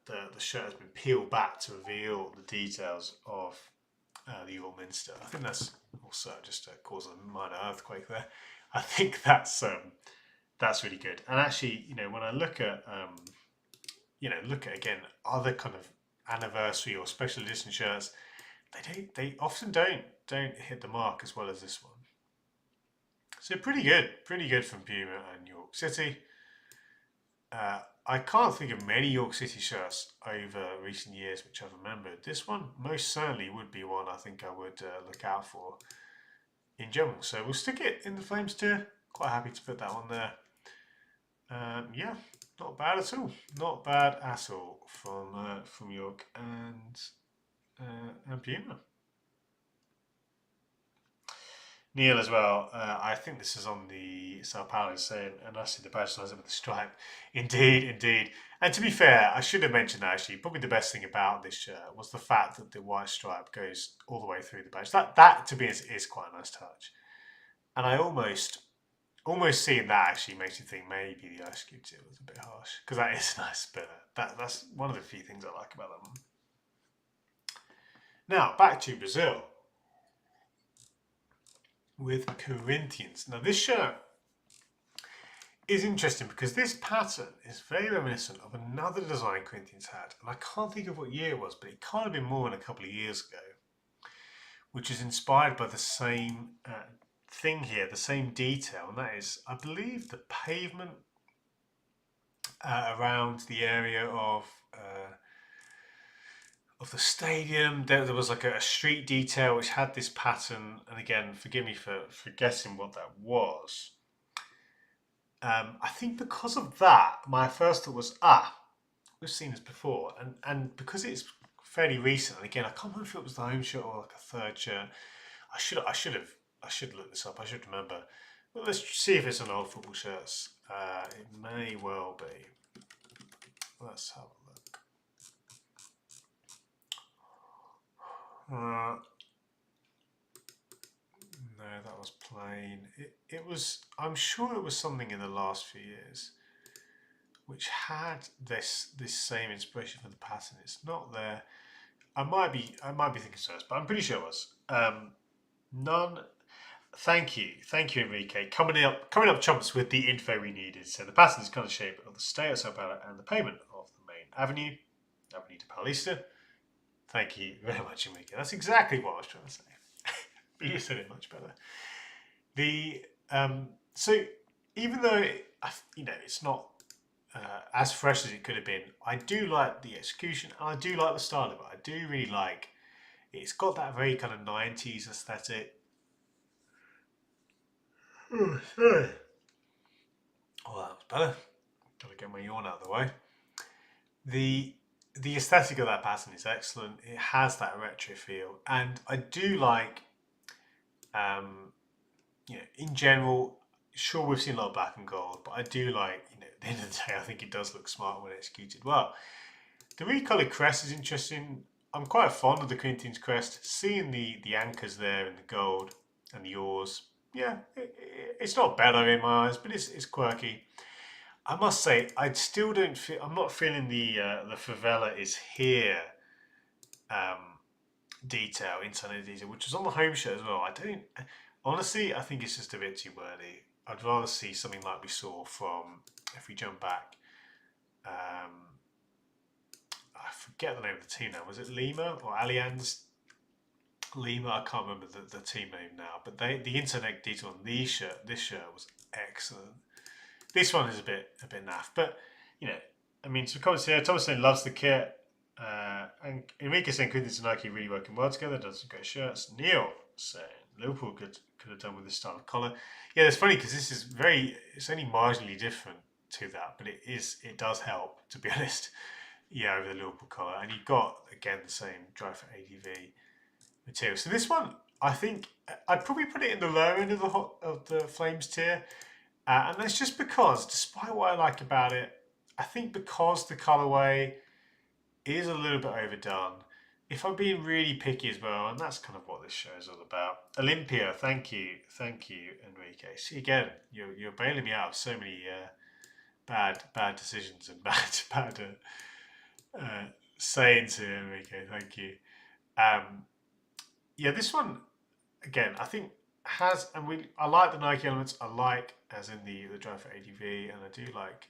Speaker 1: the shirt has been peeled back to reveal the details of the York Minster. I think that's also just caused a minor earthquake there. I think that's really good. And actually, when I look at again other kind of anniversary or special edition shirts, they often don't hit the mark as well as this one. So pretty good from Puma and York City. I can't think of many York City shirts over recent years which I've remembered. This one most certainly would be one I think I would look out for in general. So we'll stick it in the Flames tier. Quite happy to put that one there. Yeah, not bad at all. Not bad at all from York and Puma. Neil as well. I think this is on the Sao Paulo saying, and I see the badge lines up with the stripe. Indeed, indeed. And to be fair, I should have mentioned that actually. Probably the best thing about this shirt was the fact that the white stripe goes all the way through the badge. That to me is quite a nice touch. And I almost seeing that actually makes you think maybe the ice cube tier was a bit harsh, because that is a nice spinner. That's one of the few things I like about that one. Now back to Brazil with Corinthians. Now this shirt is interesting because this pattern is very reminiscent of another design Corinthians had, and I can't think of what year it was, but it can't have been more than a couple of years ago, which is inspired by the same thing here, the same detail, and that is, I believe, the pavement around the area of the stadium. There was like a street detail which had this pattern, and again, forgive me for guessing what that was. I think because of that, my first thought was, we've seen this before, and because it's fairly recent, and again, I can't remember if it was the home shirt or like a third shirt. I should look this up. I should remember. Well, let's see if it's on old football shirts. It may well be. Let's have a look. No, that was plain. It was. I'm sure it was something in the last few years, which had this same inspiration for the pattern. It's not there. I might be thinking so, but I'm pretty sure it was. None. Thank you, Enrique. Coming up, chumps, with the info we needed. So the pattern is kind of shaped of the state of Sao Paulo and the pavement of the main avenue, Avenue de Paulista. Thank you very much, Enrique. That's exactly what I was trying to say. But you said it much better. So even though it's not as fresh as it could have been, I do like the execution and I do like the style of it. I do really like. It's got that very kind of 90s aesthetic. Oh, sorry. Oh, that was better. Gotta get my yawn out of the way. The aesthetic of that pattern is excellent. It has that retro feel, and I do like. In general, sure we've seen a lot of black and gold, but I do like. At the end of the day, I think it does look smart when executed well. The recoloured crest is interesting. I'm quite fond of the Corinthians crest. Seeing the anchors there in the gold and the oars, yeah, it's not better in my eyes, but it's quirky. I must say, I still don't feel. I'm not feeling the favela is here detail, internet detail, which was on the home shirt as well. I don't honestly. I think it's just a bit too wordy. I'd rather see something like we saw from. If we jump back. I forget the name of the team now. Was it Lima or Allianz Lima? I can't remember the team name now. But the internet detail on this shirt was excellent. This one is a bit naff, but some comments here. Thomas saying loves the kit, and Enrique saying Corinthians and Nike really working well together. Does some great shirts. Neil saying Liverpool could have done with this style of collar. Yeah, it's funny because this is it's only marginally different to that, but it does help, to be honest. Yeah, over the Liverpool collar, and you've got again the same dry for ADV material. So this one, I think I'd probably put it in the lower end of the Flames tier, and that's just because, despite what I like about it, I think because the colorway is a little bit overdone. If I'm being really picky as well, and that's kind of what this show is all about. Olympia, thank you, Enrique. See again, you're bailing me out of so many bad decisions and bad sayings here, Enrique. Thank you. This one again, I think has, and I like the Nike elements. I like, as in the drive for ADV, and I do like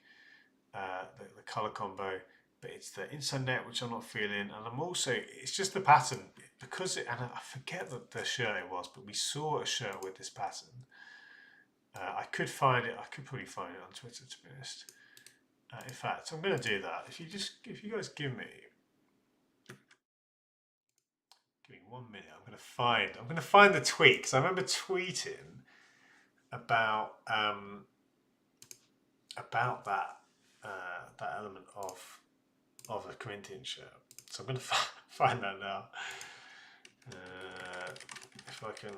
Speaker 1: the color combo. but it's the inside net which I'm not feeling, and I'm also, it's just the pattern, because it, and I forget the shirt it was, but we saw a shirt with this pattern. I could find it. I could probably find it on Twitter, to be honest. In fact, I'm going to do that. If you guys give me 1 minute, I'm going to find the tweet, because I remember tweeting about that that element of a Corinthian shirt. So I'm going to find that now. If I can,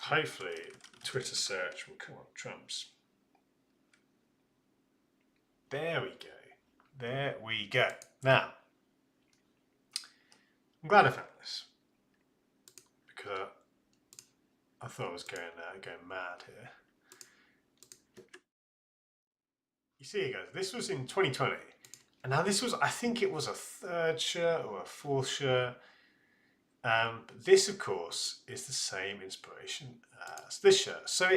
Speaker 1: hopefully Twitter search will come up trumps. There we go. There we go. Now, I'm glad I found this, because I thought I was going mad here. You see, guys, this was in 2020, and now this was, I think it was a third shirt or a fourth shirt. But this, of course, is the same inspiration as this shirt. So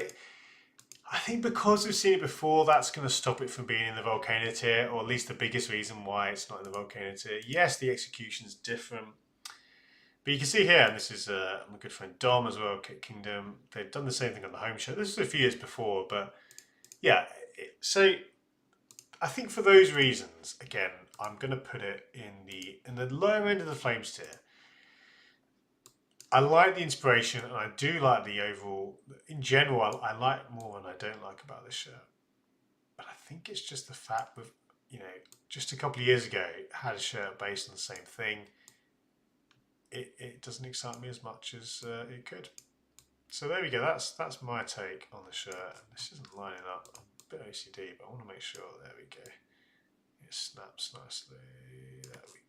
Speaker 1: I think because we've seen it before, that's going to stop it from being in the volcano tier, or at least the biggest reason why it's not in the volcano tier. Yes, the execution's different. But you can see here, and this is my good friend Dom as well, Kit Kingdom. They've done the same thing on the home shirt. This was a few years before, but yeah. So I think for those reasons, again, I'm going to put it in the lower end of the Flames tier. I like the inspiration, and I do like the overall. In general, I like more than I don't like about this shirt. But I think it's just the fact with, just a couple of years ago, it had a shirt based on the same thing. It doesn't excite me as much as it could. So there we go. That's my take on the shirt. This isn't lining up. I'm a bit OCD, but I want to make sure. There we go. It snaps nicely. There we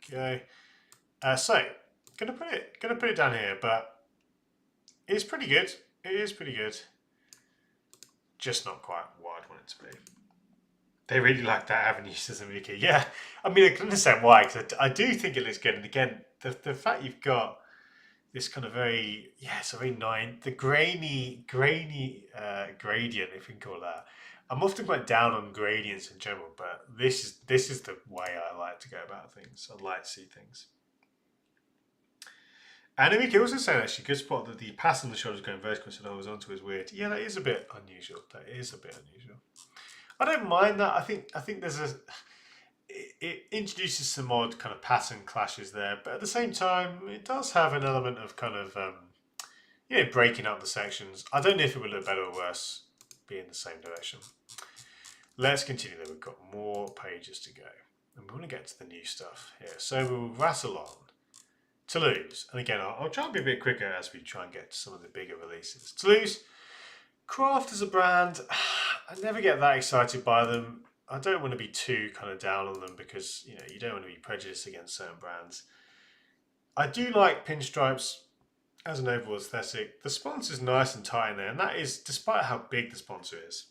Speaker 1: go. So gonna put it down here, but it's pretty good. It is pretty good. Just not quite what I'd want it to be. They really like that avenue, says Amika. Yeah, I mean, I can understand why, because I do think it looks good. And again, the fact you've got this kind of very, it's a very the grainy gradient, if we can call that. I'm often quite down on gradients in general, but this is the way I like to go about things. I like to see things. And then we can also say, actually, good spot that the pass on the shoulders going vertical instead of always onto is weird. Yeah, that is a bit unusual. I don't mind that. I think there's it introduces some odd kind of pattern clashes there, but at the same time, it does have an element of kind of breaking up the sections. I don't know if it would look better or worse being the same direction. Let's continue though. We've got more pages to go, and we want to get to the new stuff here. So we'll rattle on. Toulouse, and again, I'll try and be a bit quicker as we try and get to some of the bigger releases. Toulouse, craft as a brand, I never get that excited by them. I don't want to be too kind of down on them, because you don't want to be prejudiced against certain brands. I do like pinstripes as an overall aesthetic. The sponsor's nice and tight in there, and that is despite how big the sponsor is,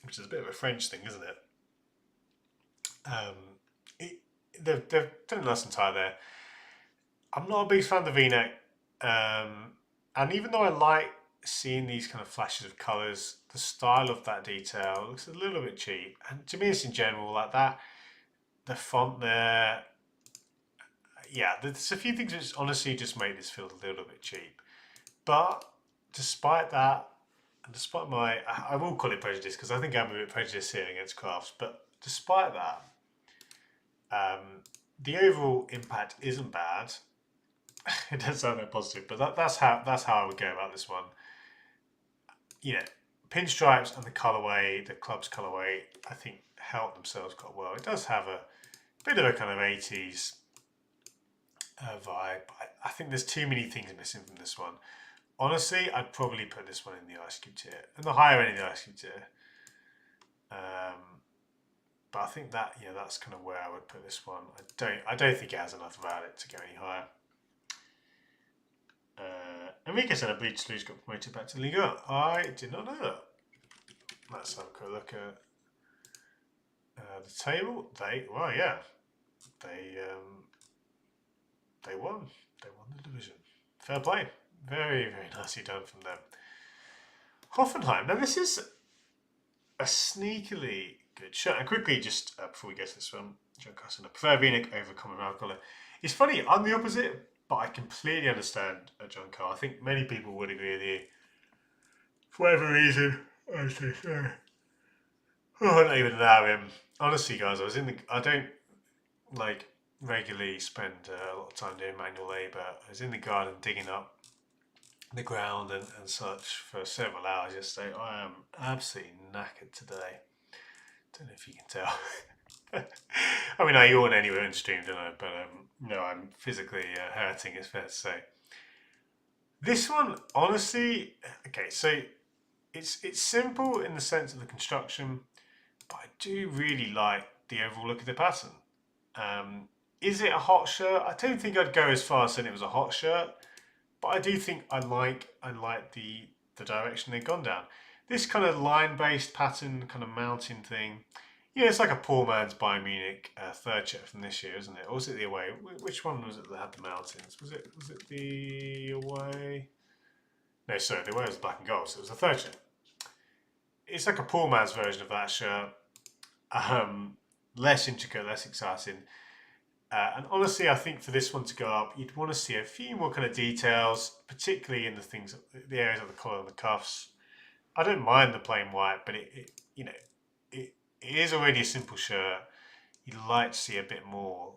Speaker 1: which is a bit of a French thing, isn't it? They've done it nice and tight there. I'm not a big fan of the V-neck, and even though I like seeing these kind of flashes of colours, the style of that detail looks a little bit cheap. And to me, it's in general like that. The font there, there's a few things that honestly just make this feel a little bit cheap. But despite that, and despite I will call it prejudice, because I think I'm a bit prejudiced here against crafts, but despite that, the overall impact isn't bad. It does sound very positive, but that's how I would go about this one. Pinstripes and the colorway, the club's colorway, I think help themselves quite well. It does have a bit of a kind of 80s vibe. I think there's too many things missing from this one. Honestly, I'd probably put this one in the Ice Cube tier, and the higher end of the Ice Cube tier. But I think that that's kind of where I would put this one. I don't think it has enough about it to go any higher. Enrique said, I believe Toulouse got promoted back to Liga. I did not know that. Let's have a quick look at the table. They won. They won the division. Fair play. Very, very nicely done from them. Hoffenheim. Now this is a sneakily good shirt. And quickly, just before we get to this one, John Carson, I prefer V-neck over common round collar. It's funny, I'm the opposite, but I completely understand John Carr. I think many people would agree with you. For whatever reason, I say sorry. Oh, I don't even allow him. Honestly, guys, I don't like regularly spend a lot of time doing manual labour. I was in the garden digging up the ground and such for several hours yesterday. I am absolutely knackered today. Don't know if you can tell. I mean, I yawn anyway in stream, don't I? But no, I'm physically hurting, it's fair to say. This one, honestly, okay, so it's simple in the sense of the construction, but I do really like the overall look of the pattern. Is it a hot shirt? I don't think I'd go as far as saying it was a hot shirt, but I do think I like the direction they've gone down. This kind of line-based pattern, kind of mountain thing. Yeah, it's like a poor man's Bayern Munich third shirt from this year, isn't it? Or was it the away? Which one was it that had the mountains? Was it the away? No, sorry, the away was black and gold, so it was the third shirt. It's like a poor man's version of that shirt. Less intricate, less exciting. And honestly, I think for this one to go up, you'd want to see a few more kind of details, particularly in the areas of the collar and the cuffs. I don't mind the plain white, but it is already a simple shirt. You'd like to see a bit more,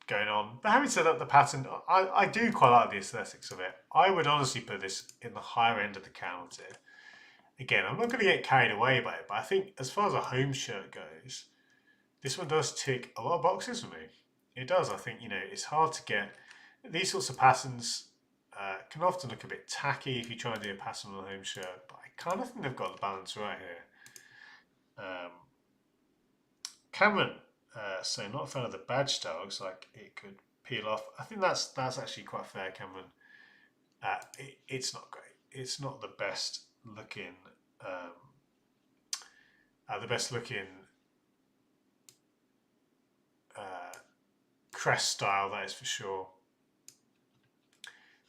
Speaker 1: going on. But having said that, the pattern, I do quite like the aesthetics of it. I would honestly put this in the higher end of the counter. Again, I'm not going to get carried away by it, but I think as far as a home shirt goes, this one does tick a lot of boxes for me. It does. I think, it's hard to get. These sorts of patterns can often look a bit tacky if you try and do a pattern on a home shirt, but I kind of think they've got the balance right here. Cameron, so not a fan of the badge style. Looks like it could peel off. I think that's actually quite fair, Cameron. It's not great. It's not the best looking. Crest style, that is for sure.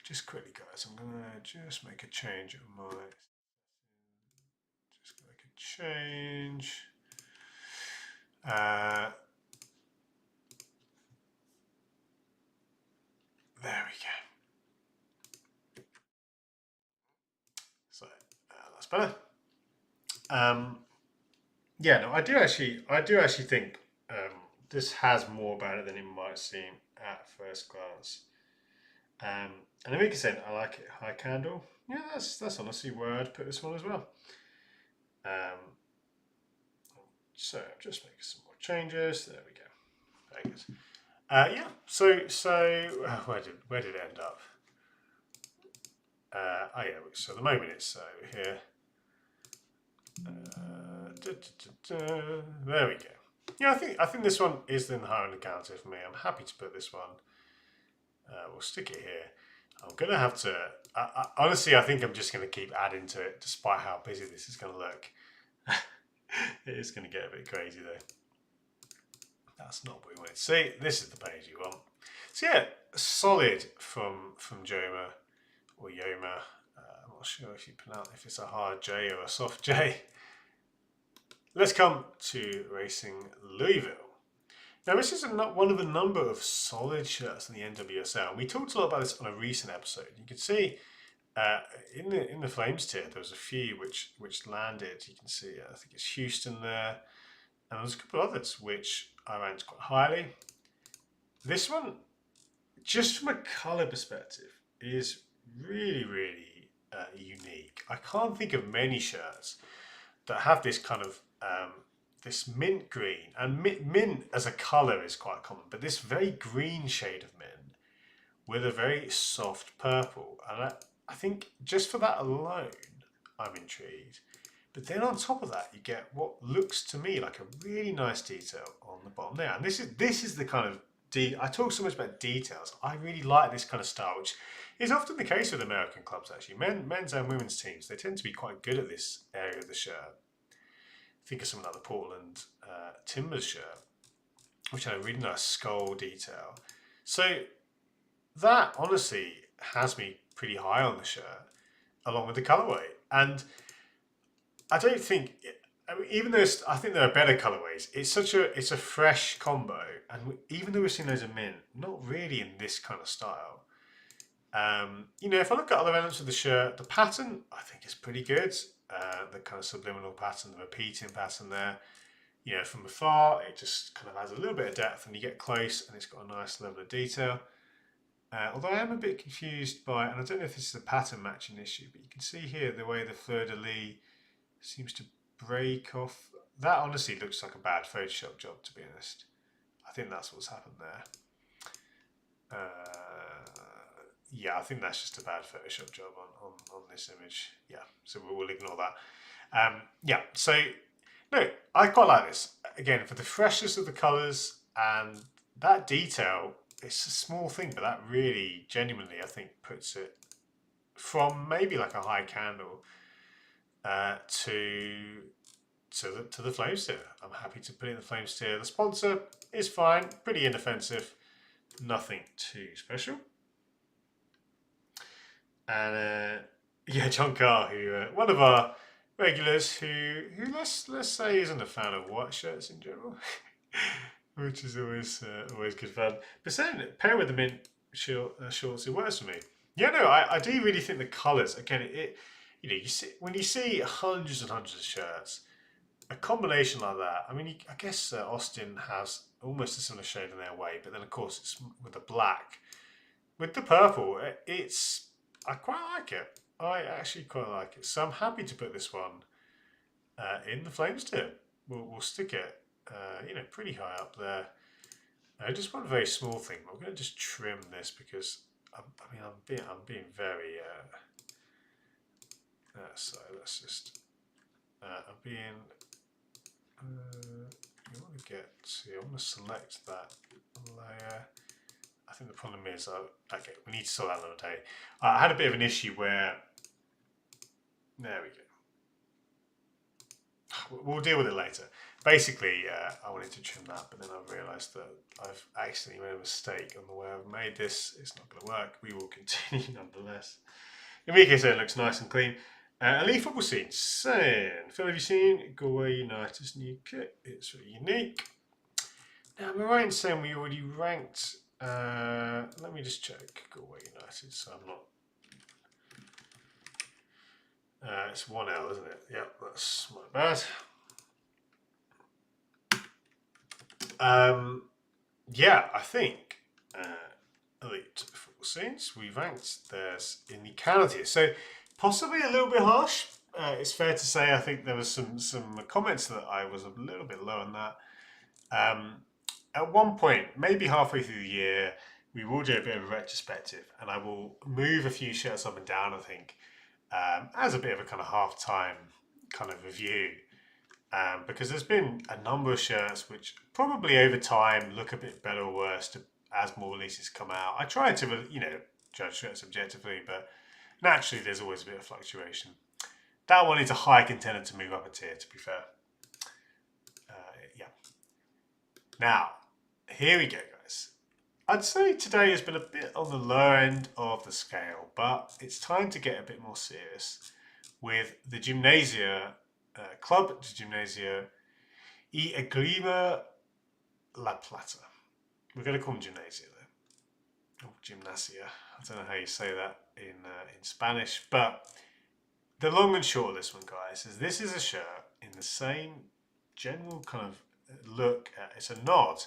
Speaker 1: Just quickly, guys, I'm gonna just make a change of my. Just gonna make a change. There we go. So that's better. Yeah, no, I do actually think this has more about it than it might seem at first glance. And to make sense, I like it. High candle. Yeah, that's honestly where I'd put this one as well. So I'm just making some more changes. There we go. Very good. Yeah. So where did it end up? Oh yeah. So at the moment it's here. There we go. Yeah, I think this one is in the higher end of the counter for me. I'm happy to put this one. We'll stick it here. I'm gonna have to. Honestly, I think I'm just gonna keep adding to it, despite how busy this is gonna look. It is gonna get a bit crazy though. That's not what we want to see. This is the page you want. So yeah, solid from Joma or Yoma. I'm not sure if it's a hard J or a soft J. Let's come to Racing Louisville. Now this is one of a number of solid shirts in the NWSL. And we talked a lot about this on a recent episode. You can see in the Flames tier there was a few which landed. You can see I think it's Houston there, and there's a couple of others which I ranked quite highly. This one, just from a colour perspective, is really unique. I can't think of many shirts that have this kind of this mint green, and mint as a colour is quite common, but this very green shade of mint with a very soft purple, and I think just for that alone I'm intrigued. But then on top of that you get what looks to me like a really nice detail on the bottom there, and this is the kind of I talk so much about details. I really like this kind of style, which is often the case with American clubs actually. Men's and women's teams, they tend to be quite good at this area of the shirt. Think of something like the Portland Timbers shirt, which had a really nice skull detail. So that honestly has me pretty high on the shirt, along with the colourway. And I don't think I mean, even though I think there are better colorways, it's a fresh combo, and even though we've seen loads of mint, not really in this kind of style. If I look at other elements of the shirt, the pattern I think is pretty good. The kind of subliminal pattern, the repeating pattern there. From afar, it just kind of has a little bit of depth, and you get close, and it's got a nice level of detail. Although I am a bit confused by, and I don't know if this is a pattern matching issue, but you can see here the way the fleur-de-lis seems to break off. That honestly looks like a bad Photoshop job, to be honest. I think that's what's happened there. Yeah, I think that's just a bad Photoshop job on this image. Yeah, so we'll ignore that. Yeah, so no, I quite like this. Again, for the freshness of the colours and that detail, it's a small thing, but that really, genuinely, I think, puts it from maybe like a high candle to the flames tier. I'm happy to put it in the flames tier. The sponsor is fine, pretty inoffensive, nothing too special. And yeah, John Carr, who one of our regulars, who let's say isn't a fan of white shirts in general, which is always good fun. But saying pair with the mint shorts, it works for me. Yeah, no, I do really think the colours, again, you see when you see hundreds and hundreds of shirts, a combination like that. I mean, I guess Austin has almost a similar shade in their way, but then of course it's with the black, with the purple. I quite like it. I actually quite like it. So I'm happy to put this one in the flames tier. We'll stick it, pretty high up there. Just one very small thing. I'm going to just trim this because I'm being very. So let's just. I'm being. You want to get to. I want to select that layer. I think the problem is, okay, we need to sort that another day. I had a bit of an issue where. There we go. We'll deal with it later. Basically, I wanted to trim that, but then I realised that I've actually made a mistake on the way I've made this. It's not going to work. We will continue nonetheless. Enrique said it looks nice and clean. Elite football scene. Saying, Phil, have you seen Galway United's new kit? It's really unique. Now, am I right in saying we already ranked? Let me just check Galway United, so I'm not. It's 1L, isn't it? Yeah, that's my bad. Yeah, I think Elite football scenes, we ranked theirs in the Canada. So possibly a little bit harsh. It's fair to say I think there was some comments that I was a little bit low on that. At one point, maybe halfway through the year, we will do a bit of a retrospective, and I will move a few shirts up and down, I think, as a bit of a kind of half-time kind of review. Because there's been a number of shirts which probably over time look a bit better or worse as more releases come out. I try to, judge shirts objectively, but naturally there's always a bit of fluctuation. That one is a high contender to move up a tier, to be fair. Yeah. Now, here we go, guys. I'd say today has been a bit on the lower end of the scale, but it's time to get a bit more serious with the Gymnasia Club de Gymnasia y Esgrima La Plata. We're going to call them Gymnasia though. Or Gymnasia. I don't know how you say that in Spanish, but the long and short of this one, guys, is this is a shirt in the same general kind of look. It's a nod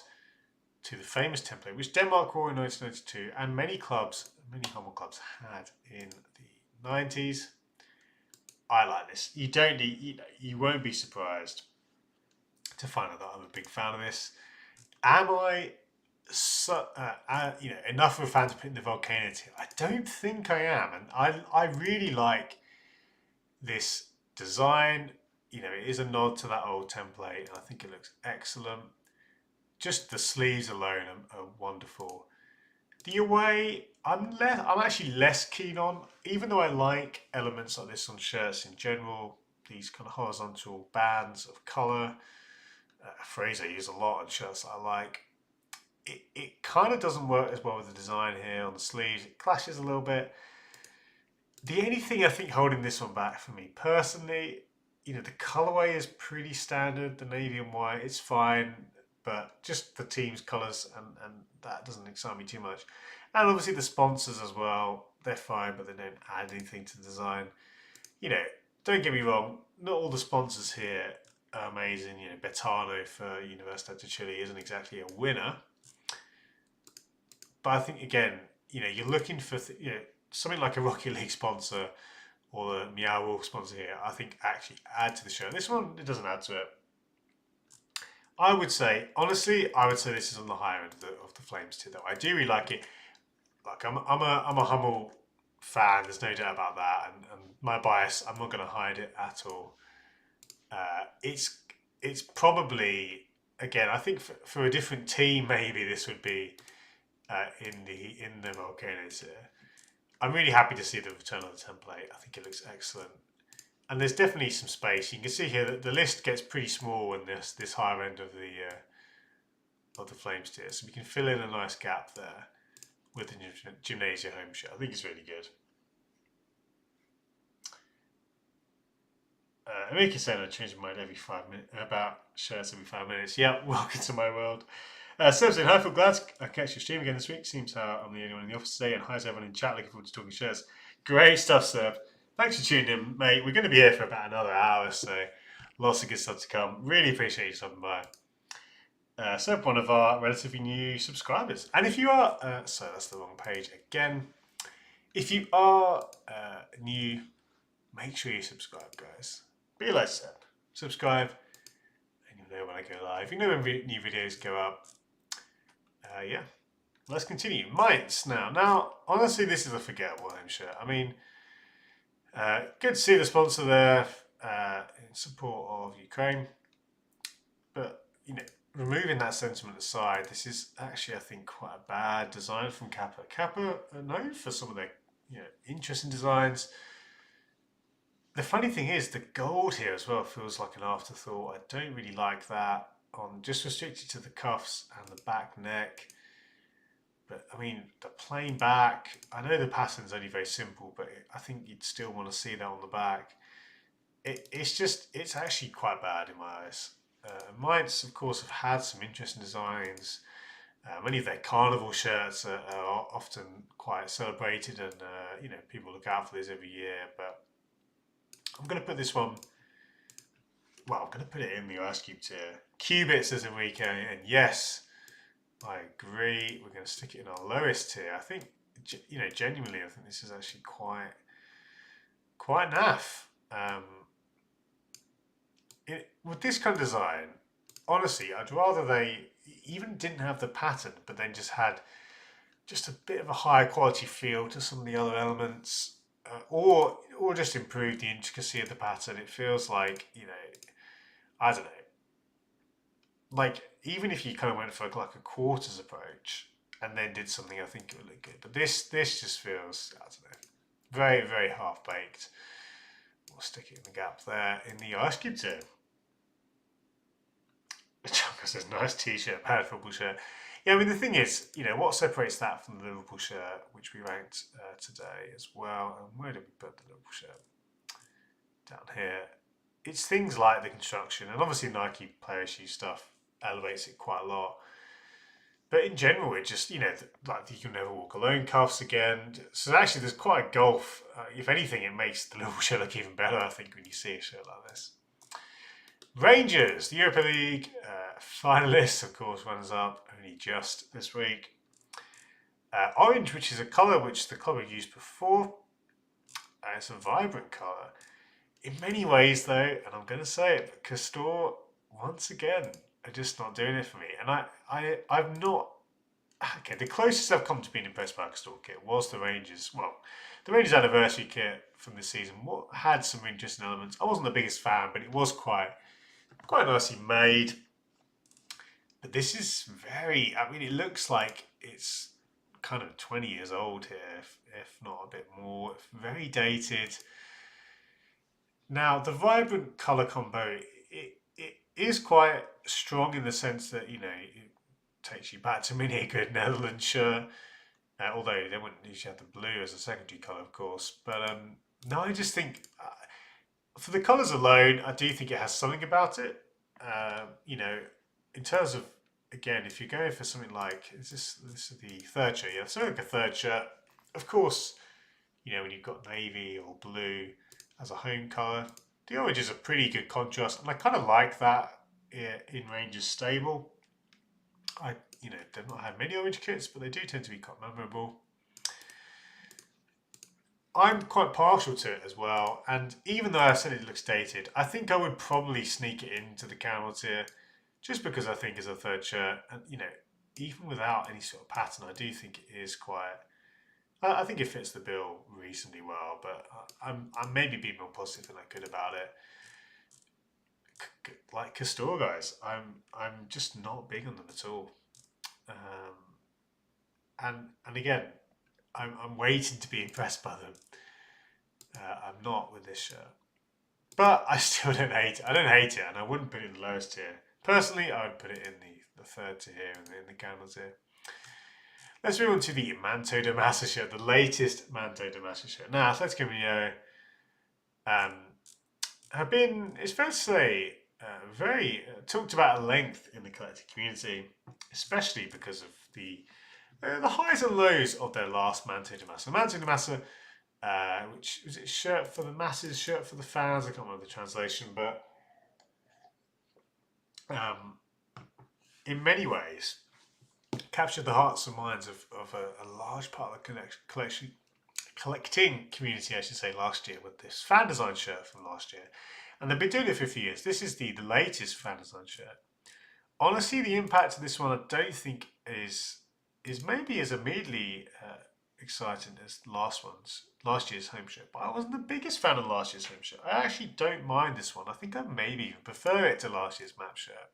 Speaker 1: to the famous template which Denmark wore in 1992 and many humble clubs had in the 90s. I like this. You won't be surprised to find out that I'm a big fan of this. Am I enough of a fan to put in the volcano tier? I don't think I am, and I really like this design. It is a nod to that old template, and I think it looks excellent. Just the sleeves alone are wonderful. The away, I'm actually less keen on, even though I like elements like this on shirts in general, these kind of horizontal bands of colour, a phrase I use a lot on shirts that I like. It kind of doesn't work as well with the design here on the sleeves. It clashes a little bit. The only thing I think holding this one back for me personally you know, the colorway is pretty standard. The navy and white, it's fine, but just the team's colors and that doesn't excite me too much. And obviously the sponsors as well, they're fine, but they don't add anything to the design. You know, don't get me wrong, not all the sponsors here are amazing. You know, Betano for Universidad de Chile isn't exactly a winner, but I think again, you know, you're looking for you know, something like a Rocket League sponsor or the Meow Wolf sponsor here. I think actually add to the show. This one, it doesn't add to it. I would say, honestly, I would say this is on the higher end of the Flames tier, though. I do really like it. Like I'm a Hummel fan. There's no doubt about that, and my bias, I'm not going to hide it at all. It's probably, again, I think for a different team, maybe this would be in the volcanoes here. I'm really happy to see the return of the template. I think it looks excellent. And there's definitely some space. You can see here that the list gets pretty small in this higher end of the Flames tier. So we can fill in a nice gap there with the Gymnasia home shirt. I think it's really good. Amika said I change my mind every 5 minutes, about shirts every 5 minutes. Yep, welcome to my world. Seb saying, hi, Phil, glad to catch your stream again this week. Seems how I'm the only one in the office today. And hi to everyone in chat, looking forward to talking shirts. Great stuff, Seb. Thanks for tuning in, mate. We're going to be here for about another hour, so lots of good stuff to come. Really appreciate you stopping by. Seb, one of our relatively new subscribers. And if you are, so that's the wrong page again. If you are new, make sure you subscribe, guys. Be like Seb. Subscribe, and you'll know when I go live. You know when new videos go up. Yeah, let's continue. Mainz now. Now, honestly, this is a forgettable home shirt. I mean, good to see the sponsor there in support of Ukraine. But, you know, removing that sentiment aside, this is actually, I think, quite a bad design from Kappa. Kappa are known for some of their, you know, interesting designs. The funny thing is, the gold here as well feels like an afterthought. I don't really like that. Just restricted to the cuffs and the back neck. But I mean, the plain back, I know the pattern's only very simple, but I think you'd still want to see that on the back. It's actually quite bad in my eyes. Mainz, of course, have had some interesting designs. Many of their carnival shirts are often quite celebrated, and you know, people look out for this every year. But I'm going to put this one. Well, I'm going to put it in the Ice Cube tier. Cubit, says Enrique, and yes, I agree. We're going to stick it in our lowest tier. I think, you know, genuinely, I think this is actually quite naff. With this kind of design, honestly, I'd rather they even didn't have the pattern, but then just had just a bit of a higher quality feel to some of the other elements, or just improve the intricacy of the pattern. It feels like, you know, I don't know. Like, even if you kind of went for like a quarters approach and then did something, I think it would look good. But this just feels, I don't know, very, very half-baked. We'll stick it in the gap there in the Ice Cube tier. Chunker says, nice t-shirt, bad football shirt. Yeah, I mean, the thing is, you know, what separates that from the Liverpool shirt, which we ranked today as well, and where did we put the Liverpool shirt? Down here. It's things like the construction, and obviously Nike player issue stuff elevates it quite a lot. But in general, it just, you know, like the You Can Never Walk Alone cuffs again. So actually, there's quite a gulf. If anything, it makes the Liverpool shirt look even better, I think, when you see a shirt like this. Rangers, the Europa League finalists, of course, runs up only just this week. Orange, which is a colour which the club have used before. It's a vibrant colour. In many ways, though, and I'm going to say it, but Castor, once again, are just not doing it for me. And I'm not... Okay, the closest I've come to being impressed by a Castor kit was the Rangers. Well, the Rangers anniversary kit from this season had some interesting elements. I wasn't the biggest fan, but it was quite nicely made. But this is very... I mean, it looks like it's kind of 20 years old here, if not a bit more. Very dated. Now, the vibrant colour combo, it is quite strong in the sense that, you know, it takes you back to many a good Netherlands shirt, although they wouldn't usually have the blue as a secondary colour, of course. But no, I just think For the colours alone, I do think it has something about it. In terms of, again, if you're going for something like, this is the third shirt, yeah, something like a third shirt, of course, when you've got navy or blue as a home colour, the orange is a pretty good contrast, and I kind of like that in Rangers stable. They've not had many orange kits, but they do tend to be quite memorable. I'm quite partial to it as well, and even though I said it looks dated, I think I would probably sneak it into the camel tier, just because I think as a third shirt, and even without any sort of pattern, I do think it is quite. I think it fits the bill reasonably well, but I'm maybe being more positive than I could about it. Like Castor guys, I'm just not big on them at all, and again, I'm waiting to be impressed by them. I'm not with this shirt. But I still don't hate it. I don't hate it, and I wouldn't put it in the lowest tier. Personally, I would put it in the third tier and in the camel tier. Let's move on to the Manto de Massa shirt, the latest Manto de Massa shirt. Now, Atletico Mineiro have been, it's fair to say, very talked about at length in the collector community, especially because of the highs and lows of their last Manto de Massa. Manto de Massa, which was it, shirt for the masses, shirt for the fans. I can't remember the translation, but in many ways captured the hearts and minds of a large part of the collecting community, I should say, last year with this fan design shirt from last year. And they've been doing it for a few years. This is the latest fan design shirt. Honestly, the impact of this one I don't think is maybe as immediately exciting as last year's home shirt. But I wasn't the biggest fan of last year's home shirt. I actually don't mind this one. I think I maybe even prefer it to last year's map shirt.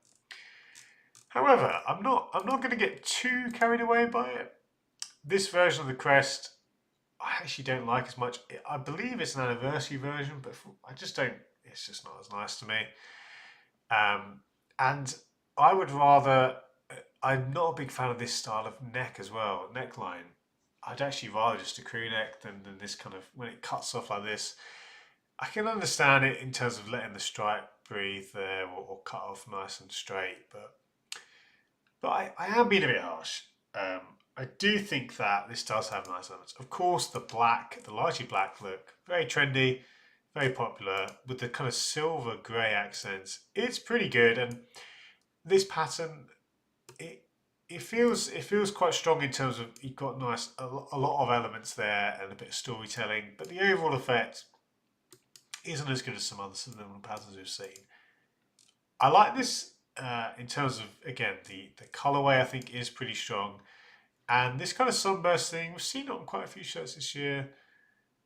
Speaker 1: However, I'm not going to get too carried away by it. This version of the crest, I actually don't like as much. I believe it's an anniversary version, but I just don't. It's just not as nice to me. And I would rather. I'm not a big fan of this style of neck as well, neckline. I'd actually rather just a crew neck than this kind of, when it cuts off like this. I can understand it in terms of letting the stripe breathe there or cut off nice and straight, but I am being a bit harsh. I do think that this does have nice elements. Of course, the largely black look, very trendy, very popular, with the kind of silver grey accents. It's pretty good, and this pattern, it feels quite strong in terms of you've got a lot of elements there and a bit of storytelling, but the overall effect isn't as good as some other similar patterns we've seen. I like this in terms of, again, the colourway I think is pretty strong. And this kind of sunburst thing, we've seen it on quite a few shirts this year.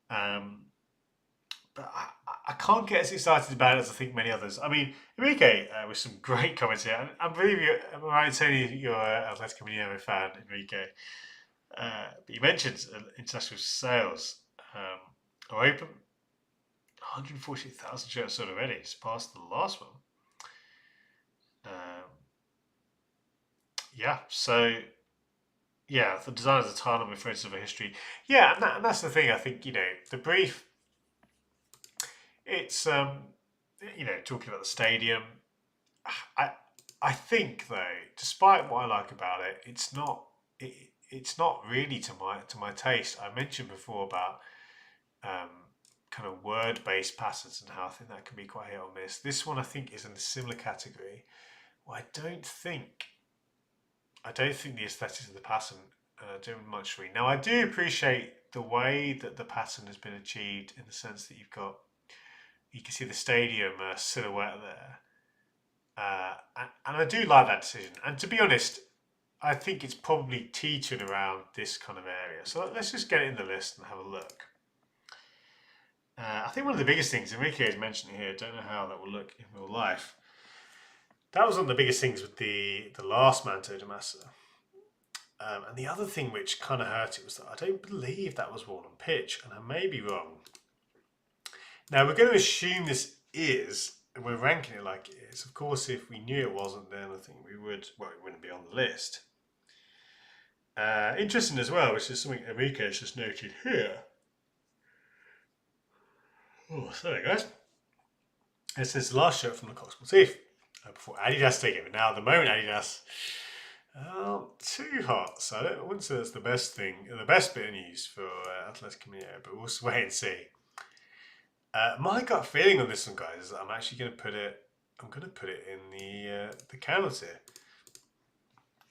Speaker 1: But I can't get as excited about it as I think many others. I mean, Enrique with some great comments here. I believe I'm right in saying you're an Atletico Mineiro fan, Enrique. But you mentioned international sales are open. 148,000 shirts sold already. It's past the last one. The designers are tired of references of a history. Yeah, and that's the thing. I think, the brief, it's, talking about the stadium. I think, though, despite what I like about it, it's not really to my taste. I mentioned before about kind of word-based patterns and how I think that can be quite hit or miss. This one I think is in a similar category. Well, I don't think the aesthetics of the pattern do much for me. Now, I do appreciate the way that the pattern has been achieved, in the sense that you can see the stadium silhouette there, and I do like that decision. And to be honest, I think it's probably teetering around this kind of area. So let's just get it in the list and have a look. I think one of the biggest things Enrique is mentioning here, don't know how that will look in real life. That was one of the biggest things with the last Manto de Massa. And the other thing which kind of hurt it was that I don't believe that was worn on pitch, and I may be wrong. Now, we're going to assume this is, and we're ranking it like it is. Of course, if we knew it wasn't, then I think it wouldn't be on the list. Interesting as well, which is something Enrique has just noted here. Oh, sorry guys. This is the last shirt from the Cox Motif before Adidas take it. But now, at the moment, Adidas aren't too hot, so I wouldn't say that's the best thing, the best bit of news for Athletic Community, but we'll wait and see. My gut feeling on this one, guys, is that I'm actually going to put it. I'm going to put it in the counter tier.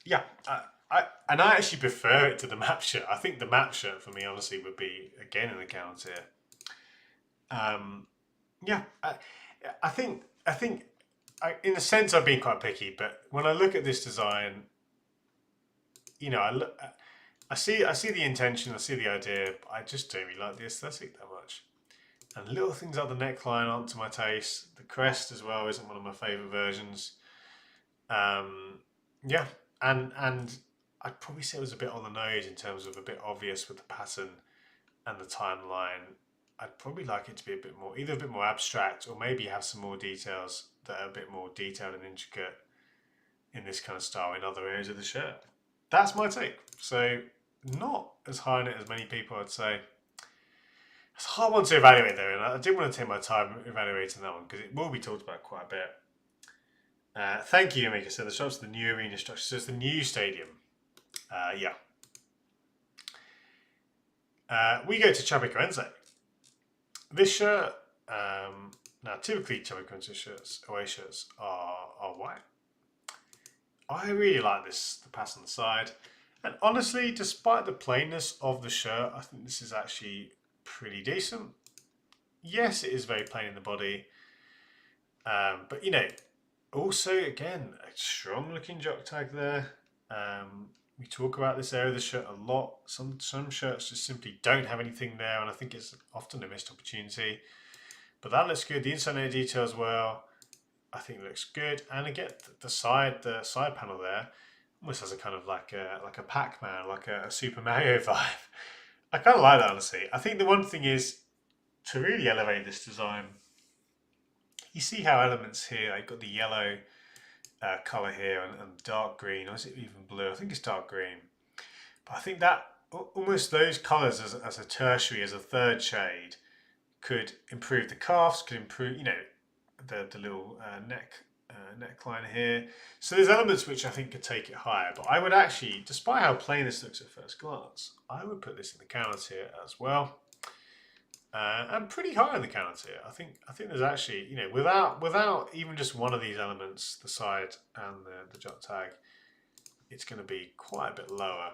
Speaker 1: Yeah, I actually prefer it to the map shirt. I think the map shirt for me, honestly, would be again in the counter tier. Yeah, I think in a sense I've been quite picky, but when I look at this design, you know, I see the intention, I see the idea, but I just don't really like the aesthetic that much. And little things like the neckline aren't to my taste. The crest as well isn't one of my favourite versions. Yeah, and I'd probably say it was a bit on the nose in terms of a bit obvious with the pattern and the timeline. I'd probably like it to be a bit more, either a bit more abstract or maybe have some more details that are a bit more detailed and intricate in this kind of style in other areas of the shirt. That's my take. So not as high on it as many people, I'd say. It's a hard one to evaluate though, and I didn't want to take my time evaluating that one because it will be talked about quite a bit. Thank you, Amika. So the shop's the new arena structure. So it's the new stadium. Yeah. We go to Chapecoense. This shirt, now typically Chapecoense shirts, away shirts, are white. I really like this, the pattern on the side. And honestly, despite the plainness of the shirt, I think this is actually pretty decent. Yes, it is very plain in the body. But, you know, also, again, a strong looking jock tag there. We talk about this area of the shirt a lot. Some shirts just simply don't have anything there, and I think it's often a missed opportunity. But that looks good. The inside detail as well, I think looks good. And again, the side panel there almost has a kind of like a Pac-Man, like a Super Mario vibe. I kind of like that, honestly. I think the one thing is to really elevate this design. You see how elements here, I've got the yellow colour here and dark green, or is it even blue? I think it's dark green. But I think that almost those colours as a tertiary, as a third shade, could improve the calves, could improve, you know, the little neckline here. So there's elements which I think could take it higher. But I would actually, despite how plain this looks at first glance, I would put this in the counter tier as well. And pretty high in the counter tier. I think there's actually, you know, without even just one of these elements, the side and the jot tag, it's going to be quite a bit lower.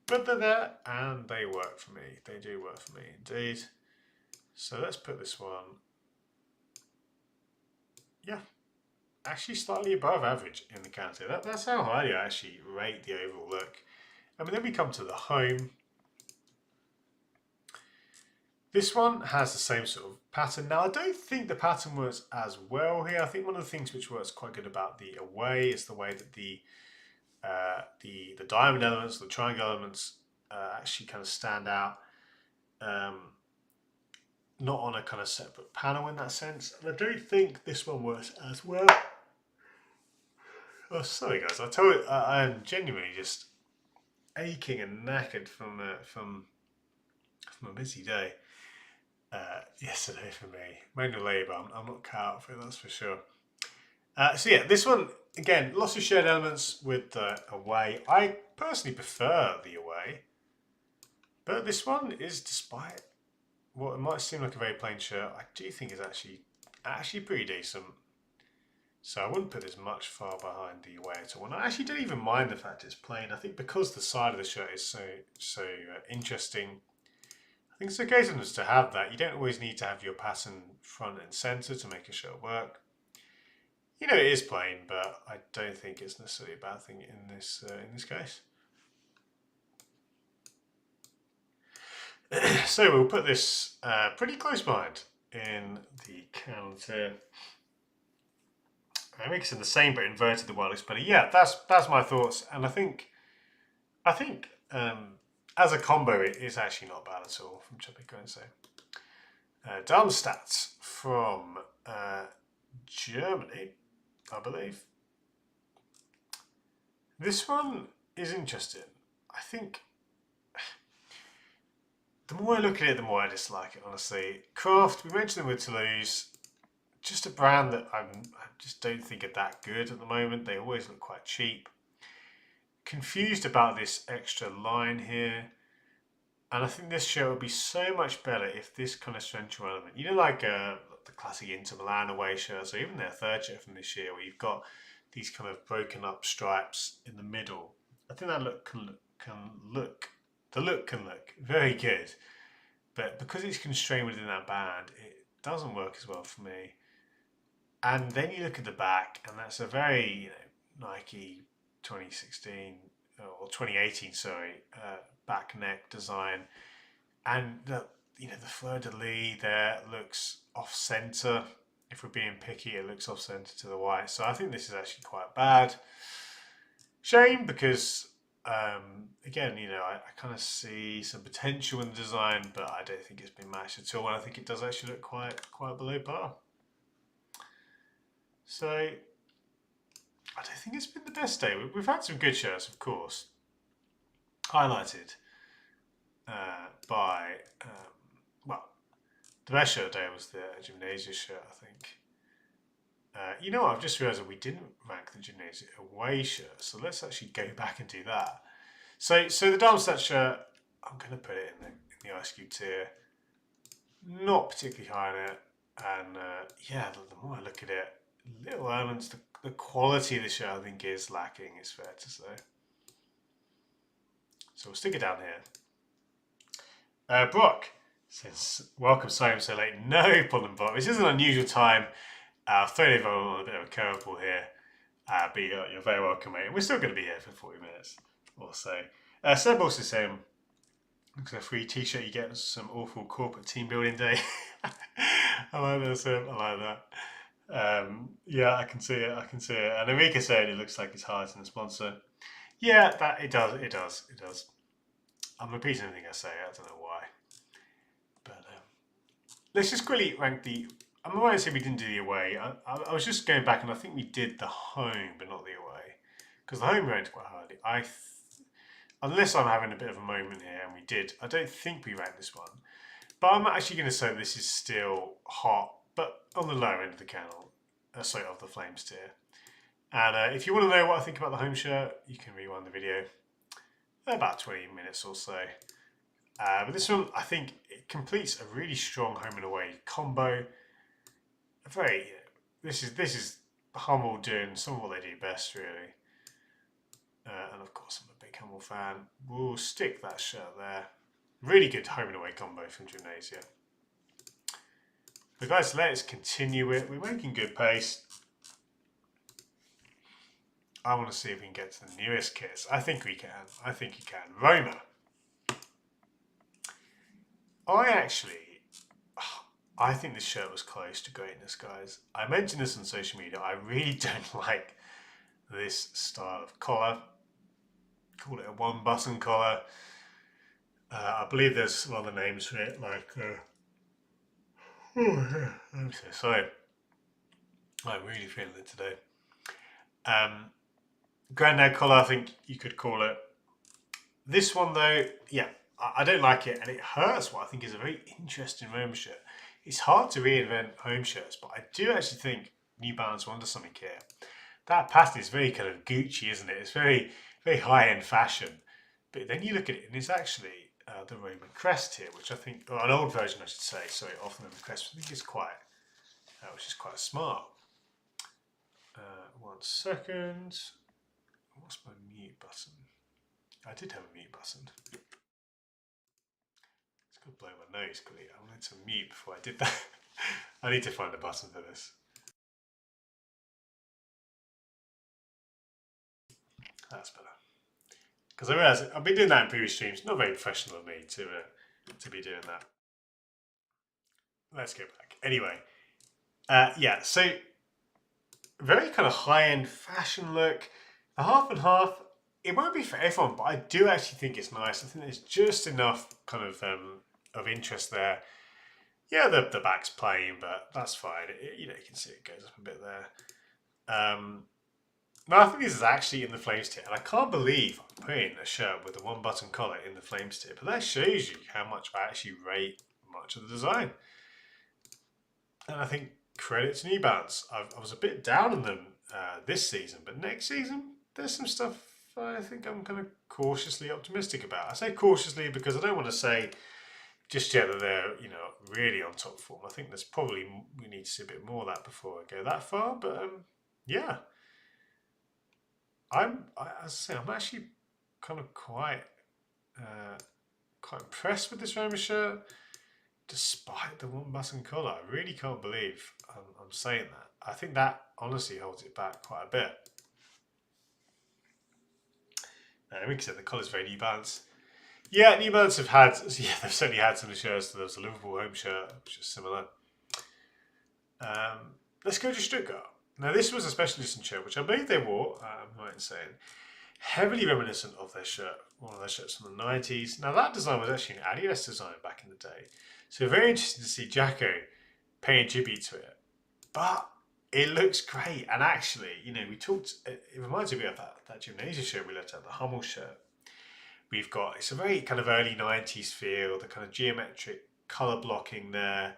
Speaker 1: But they're there and they work for me. They do work for me indeed. So let's put this one, yeah, actually slightly above average in the counter tier. That's how highly I actually rate the overall look. And then we come to the home. This one has the same sort of pattern. Now, I don't think the pattern works as well here. I think one of the things which works quite good about the away is the way that the diamond elements, the triangle elements, actually kind of stand out. Not on a kind of separate panel in that sense. And I don't think this one works as well. Oh, sorry guys. I told you, I am genuinely just aching and knackered from a busy day. Yesterday for me. Manual labour, I'm not cut out for it, that's for sure. So yeah, this one, again, lots of shared elements with the away. I personally prefer the away, but this one is, despite what it might seem like a very plain shirt, I do think is actually pretty decent. So I wouldn't put this much far behind the away at all. And I actually don't even mind the fact it's plain. I think because the side of the shirt is so interesting, I think it's occasional to have that. You don't always need to have your pattern front and centre to make a shirt work. You know, it is plain, but I don't think it's necessarily a bad thing in this case. So we'll put this pretty close behind in the counter. I think it's in the same but inverted the wireless better. Yeah, that's my thoughts, and I think as a combo it is actually not bad at all from Chapecoense. Darmstadt from Germany, I believe. This one is interesting. I think the more I look at it, the more I dislike it, honestly. Craft, we mentioned them with Toulouse. just a brand that I just don't think are that good at the moment. They always look quite cheap. Confused about this extra line here. And I think this shirt would be so much better if this kind of central element, like the classic Inter Milan away shirts, or even their third shirt from this year, where you've got these kind of broken up stripes in the middle. I think that look can look very good, but because it's constrained within that band, it doesn't work as well for me. And then you look at the back, and that's a very Nike 2016 or 2018, sorry, back neck design, and the fleur de lis there looks off center. If we're being picky, it looks off center to the white. So I think this is actually quite bad. Shame, because again, I kind of see some potential in the design, but I don't think it's been matched at all, and I think it does actually look quite below par. So I don't think it's been the best day. We've had some good shirts, of course, highlighted by the best shirt day was the Gymnasia shirt, I think. I've just realised that we didn't rank the Gymnasia away shirt, so let's actually go back and do that. So the Darmstadt shirt, I'm going to put it in the Ice Cube tier. Not particularly high on it, and the more I look at it, little elements, the quality of the shirt I think is lacking, it's fair to say. So we'll stick it down here. Brock says, welcome so late. No problem, Brock. This is an unusual time. I've thrown everyone on a bit of a curveball here. But you're very welcome, mate. We're still going to be here for 40 minutes or so. Seb also saying, looks like a free t-shirt you get some awful corporate team building day. I like that, Seb. I like that. Yeah, I can see it. And Enrique saying it looks like it's highlighting the sponsor. Yeah, it does. I'm repeating everything I say. I don't know why. But let's just quickly rank the. I'm not going to say we didn't do the away. I was just going back, and I think we did the home, but not the away, because the home ranked quite highly. Unless I'm having a bit of a moment here, and we did. I don't think we ranked this one, but I'm actually going to say this is still hot, but on the lower end of the candle. Sorry, of the Flames tier. And if you want to know what I think about the home shirt, you can rewind the video. About 20 minutes or so. But this one, I think it completes a really strong home and away combo. This is Hummel doing some of what they do best, really. And of course, I'm a big Hummel fan. We'll stick that shirt there. Really good home and away combo from Gymnasia. But guys, let's continue it. We're making good pace. I want to see if we can get to the newest kits. I think we can. Roma. I think this shirt was close to greatness, guys. I mentioned this on social media. I really don't like this style of collar. Call it a one-button collar. I believe there's some other names for it, like... I'm so sorry. I'm really feeling it today. Granddad collar, I think you could call it. This one, though, yeah, I don't like it, and it hurts what I think is a very interesting Roma shirt. It's hard to reinvent home shirts, but I do actually think New Balance won something here. That pattern is very kind of Gucci, isn't it? It's very, very high-end fashion. But then you look at it, and it's actually the Roman crest here, which I think, or an old version, I should say. Sorry, of the Roman crest. I think it's which is quite smart. 1 second. What's my mute button? I did have a mute button. It's going to blow my nose quickly. I wanted to mute before I did that. I need to find a button for this. That's better. Because I realise I've been doing that in previous streams. Not very professional of me to be doing that. Let's go back. Anyway, yeah. So very kind of high-end fashion look. A half and half. It won't be for everyone, but I do actually think it's nice. I think there's just enough kind of interest there. Yeah, the back's plain, but that's fine. You can see it goes up a bit there. No, I think this is actually in the Flames tier, and I can't believe I'm putting a shirt with a one-button collar in the Flames tier, but that shows you how much I actually rate much of the design. And I think credit to New Balance. I was a bit down on them this season, but next season there's some stuff I think I'm kind of cautiously optimistic about. I say cautiously because I don't want to say just yet that they're really on top form. I think there's probably we need to see a bit more of that before I go that far. But yeah, as I say, I'm actually kind of quite impressed with this Roma shirt, despite the one button collar. I really can't believe I'm saying that. I think that honestly holds it back quite a bit. We can say the collar's very New Balance. Yeah, New Balance have had, they've certainly had some of the shirts. There was a Liverpool home shirt, which is similar. Let's go to Stuttgart. Now, this was a special edition shirt, which I believe they wore, I'm right in saying, heavily reminiscent of their shirt, one of their shirts from the 90s. Now, that design was actually an Adidas design back in the day. So, very interesting to see Jacko paying tribute to it. But it looks great. And actually, we talked, it reminds me of that gymnasium shirt we looked at, the Hummel shirt. We've got, it's a very kind of early 90s feel, the kind of geometric colour blocking there.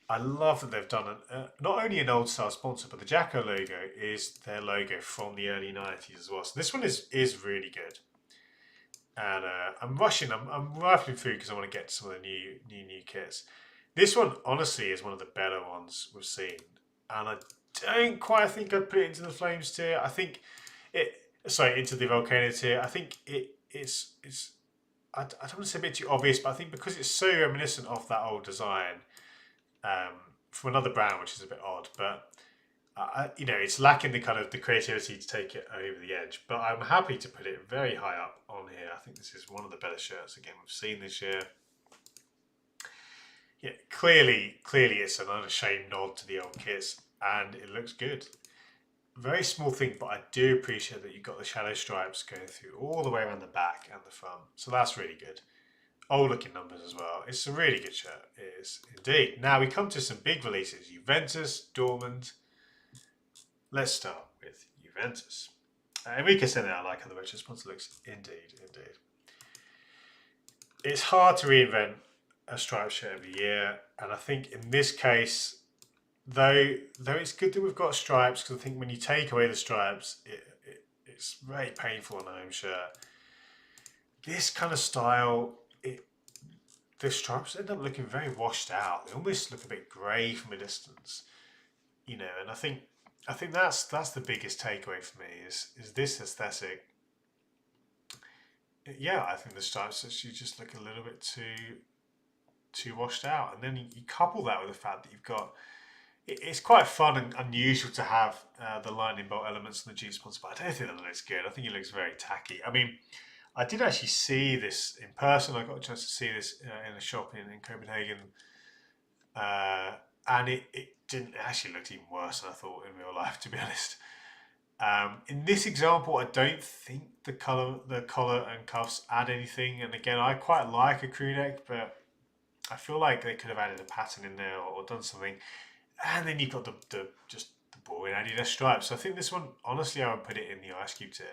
Speaker 1: I love that they've done not only an old style sponsor, but the Jacko logo is their logo from the early 90s as well. So this one is really good. And I'm rifling through because I want to get to some of the new kits. This one, honestly, is one of the better ones we've seen. And I don't quite think I'd put it into the Flames tier. I think into the Volcano tier. I think it's I don't want to say a bit too obvious, but I think because it's so reminiscent of that old design from another brand, which is a bit odd, but it's lacking the kind of the creativity to take it over the edge. But I'm happy to put it very high up on here. I think this is one of the better shirts again we've seen this year. Yeah, clearly it's an unashamed nod to the old kits, and it looks good. Very small thing, but I do appreciate that you've got the shadow stripes going through all the way around the back and the front. So that's really good. Old looking numbers as well. It's a really good shirt. It is indeed. Now we come to some big releases. Juventus, Dortmund. Let's start with Juventus. Enrique said that I like how the retro sponsor looks. Indeed. It's hard to reinvent a striped shirt every year. And I think in this case, though it's good that we've got stripes, because I think when you take away the stripes, it's very painful on a home shirt. This kind of style, the stripes end up looking very washed out. They almost look a bit grey from a distance, and I think that's the biggest takeaway for me is this aesthetic. Yeah, I think the stripes actually just look a little bit too washed out, and then you couple that with the fact that you've got. It's quite fun and unusual to have the lightning bolt elements in the Jeep sponsor, but I don't think that looks good. I think it looks very tacky. I mean, I did actually see this in person. I got a chance to see this in a shop in Copenhagen, and it didn't actually look even worse than I thought in real life, to be honest. In this example, I don't think the collar and cuffs add anything. And again, I quite like a crew neck, but I feel like they could have added a pattern in there or done something. And then you've got the boring Adidas stripes. So I think this one, honestly, I would put it in the Ice Cube tier.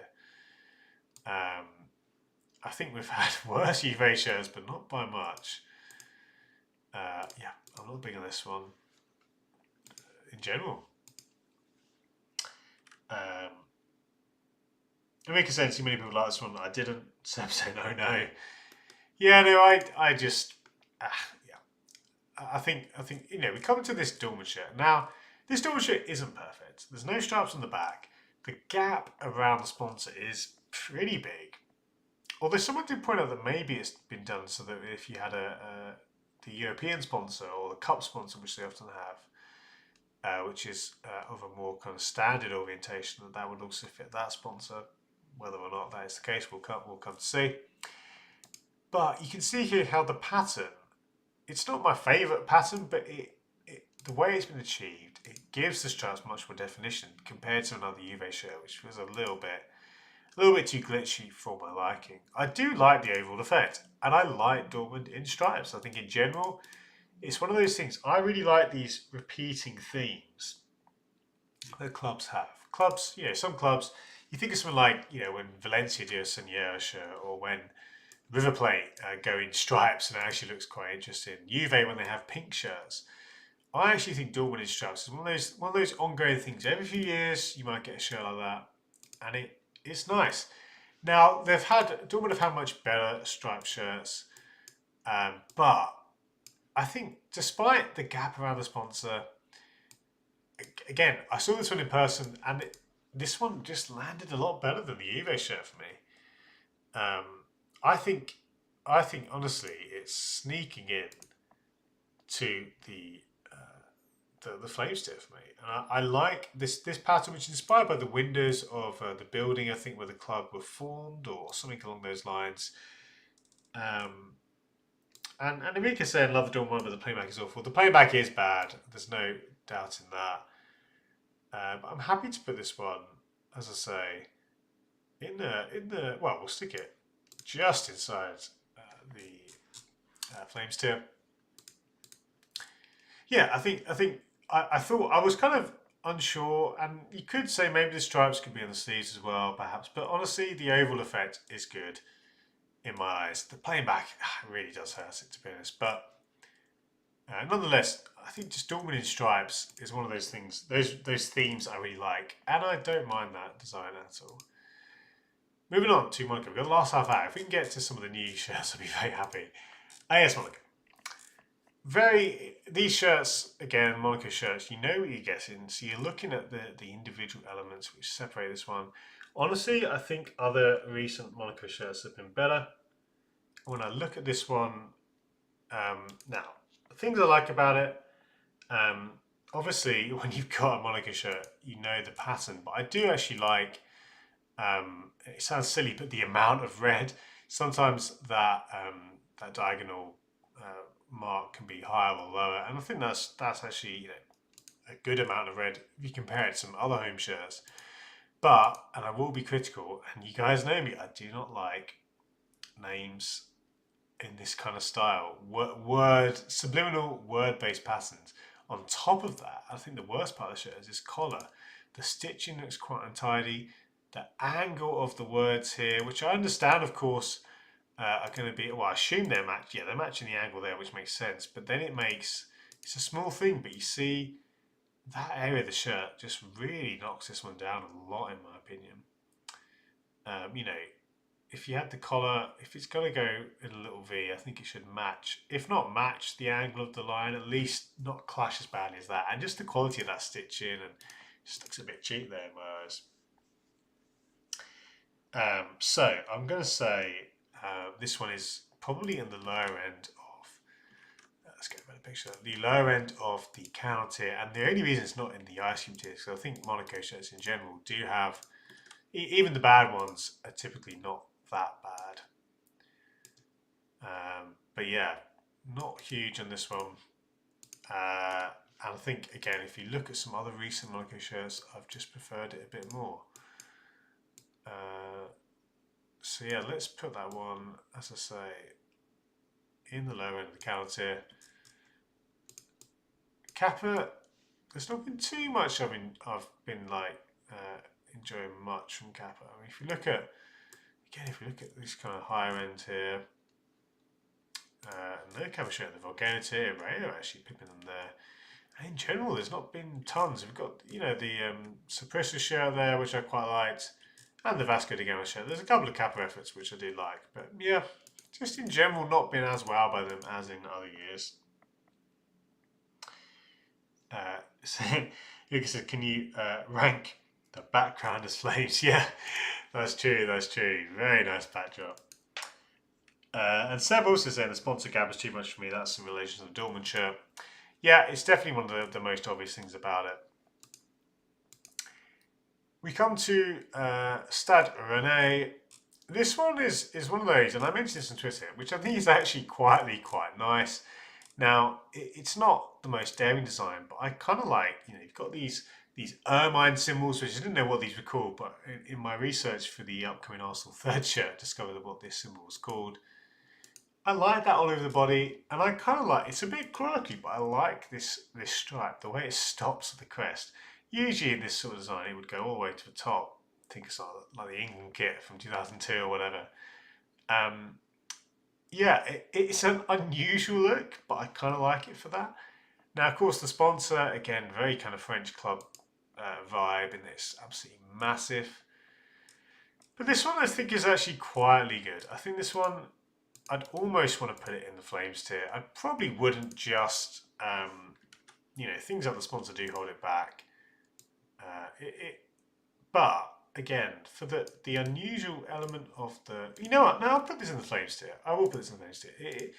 Speaker 1: I think we've had worse Juve shirts, but not by much. Yeah, I'm not big on this one in general. Enrique said too many people like this one. I didn't. Sam said no. Yeah, no, I just I think we come to this Dortmund shirt. Now, this Dortmund shirt isn't perfect. There's no stripes on the back. The gap around the sponsor is pretty big. Although someone did point out that maybe it's been done so that if you had the European sponsor or the cup sponsor, which they often have, which is of a more kind of standard orientation, that would also fit that sponsor. Whether or not that is the case, we'll come to see. But you can see here how the pattern. It's not my favourite pattern, but the way it's been achieved, it gives the stripes much more definition compared to another Juve shirt, which feels a little bit too glitchy for my liking. I do like the overall effect, and I like Dortmund in stripes. I think in general, it's one of those things. I really like these repeating themes that clubs have. Clubs, some clubs, you think of something like, when Valencia do a Senior shirt, or when River Plate go in stripes, and it actually looks quite interesting. Juve, when they have pink shirts, I actually think Dortmund in stripes is one of those ongoing things. Every few years, you might get a shirt like that, and it's nice. Now Dortmund have had much better striped shirts, but I think despite the gap around the sponsor, again, I saw this one in person, and this one just landed a lot better than the Juve shirt for me. Um, I think, I think honestly, it's sneaking in to the flame stick for me, and I like this pattern, which is inspired by the windows of the building, I think, where the club were formed, or something along those lines. Um, and Enrique said, "Love the Dawn one, but the playback is awful." The playback is bad. There's no doubt in that. But I'm happy to put this one, as I say, in the well, we'll stick it just inside the flames tier. Yeah, I thought I was kind of unsure, and you could say maybe the stripes could be on the sleeves as well, perhaps. But honestly, the overall effect is good in my eyes. The playing back really does hurt it, to be honest. But nonetheless, I think just Dortmund in stripes is one of those things, those themes I really like, and I don't mind that design at all. Moving on to Monaco, we've got the last half hour. If we can get to some of the new shirts, I'll be very happy. AS Monaco. These shirts, again, Monaco shirts, you know what you're getting, so you're looking at the individual elements which separate this one. Honestly, I think other recent Monaco shirts have been better. When I look at this one, now, the things I like about it, obviously, when you've got a Monaco shirt, you know the pattern, but I do actually like, it sounds silly, but the amount of red. Sometimes that diagonal mark can be higher or lower, and I think that's actually a good amount of red if you compare it to some other home shirts. But, and I will be critical, and you guys know me, I do not like names in this kind of style. Subliminal word-based patterns. On top of that, I think the worst part of the shirt is this collar. The stitching looks quite untidy. The angle of the words here, which I understand, of course, are going to be, well, I assume they're matching the angle there, which makes sense. But then it's a small thing, but you see that area of the shirt just really knocks this one down a lot, in my opinion. If you had the collar, if it's going to go in a little V, I think it should match. If not match the angle of the line, at least not clash as badly as that. And just the quality of that stitching, and it just looks a bit cheap there in my eyes. So I'm going to say this one is probably in the lower end of, let's get a better picture, the lower end of the counter tier. And the only reason it's not in the ice cream tier is because I think Monaco shirts in general do have, even the bad ones are typically not that bad. But yeah, not huge on this one. And I think, again, if you look at some other recent Monaco shirts, I've just preferred it a bit more. So yeah, let's put that one, as I say, in the lower end of the counter tier. Kappa, there's not been too much I've been like enjoying much from Kappa. I mean, if you look at this kind of higher end here, and the Kappa shirt, the Volcano tier, right? Actually pipping them there. And in general, there's not been tons. We've got, the Saprissa shirt there, which I quite liked, and the Vasco da Gama shirt. There's a couple of Kappa efforts which I do like, but yeah, just in general, not been as wowed by them as in other years. So Lucas said, can you rank the background as flames? Yeah, that's true. Very nice backdrop. And Seb also saying the sponsor gap is too much for me. That's in relation to the Dortmund shirt. Yeah, it's definitely one of the most obvious things about it. We come to Stade Rennais. This one is one of those, and I mentioned this on Twitter, which I think is actually quietly quite nice. Now, it's not the most daring design, but I kind of like, you've got these ermine symbols, which I didn't know what these were called, but in my research for the upcoming Arsenal third shirt, I discovered what this symbol was called. I like that all over the body, and I kind of like, it's a bit quirky, but I like this stripe, the way it stops at the crest. Usually in this sort of design, it would go all the way to the top. I think it's like the England kit from 2002 or whatever. Yeah, it's an unusual look, but I kind of like it for that. Now, of course, the sponsor, again, very kind of French club vibe in this, absolutely massive. But this one I think is actually quietly good. I think this one, I'd almost want to put it in the Flames tier. I probably wouldn't just, things like the sponsor do hold it back. But again, for the unusual element of you know what? Now I'll put this in the Flames tier. I will put this in the Flames tier.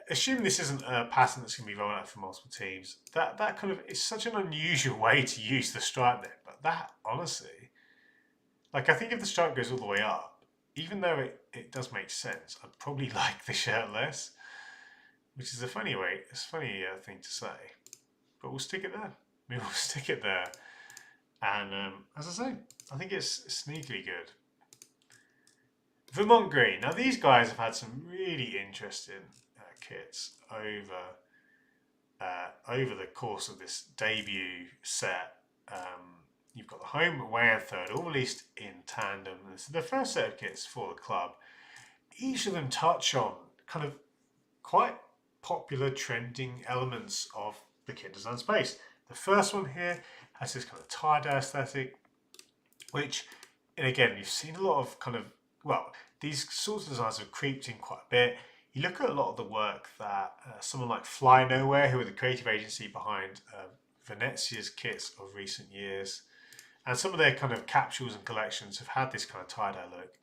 Speaker 1: Assuming this isn't a pattern that's going to be rolled out for multiple teams, that kind of is such an unusual way to use the stripe there. But that honestly, like I think if the stripe goes all the way up, even though it does make sense, I'd probably like the shirt less, which is a funny thing to say. But we'll stick it there. We will stick it there. And as I say, I think it's sneakily good. Vermont Green. Now these guys have had some really interesting kits over the course of this debut set. You've got the home, away and third, all released in tandem. This is the first set of kits for the club. Each of them touch on kind of quite popular trending elements of the kit design space. The first one here has this kind of tie-dye aesthetic, which, and again, you've seen a lot of kind of, these sorts of designs have creeped in quite a bit. You look at a lot of the work that someone like Fly Nowhere, who are the creative agency behind Venezia's kits of recent years, and some of their kind of capsules and collections have had this kind of tie-dye look.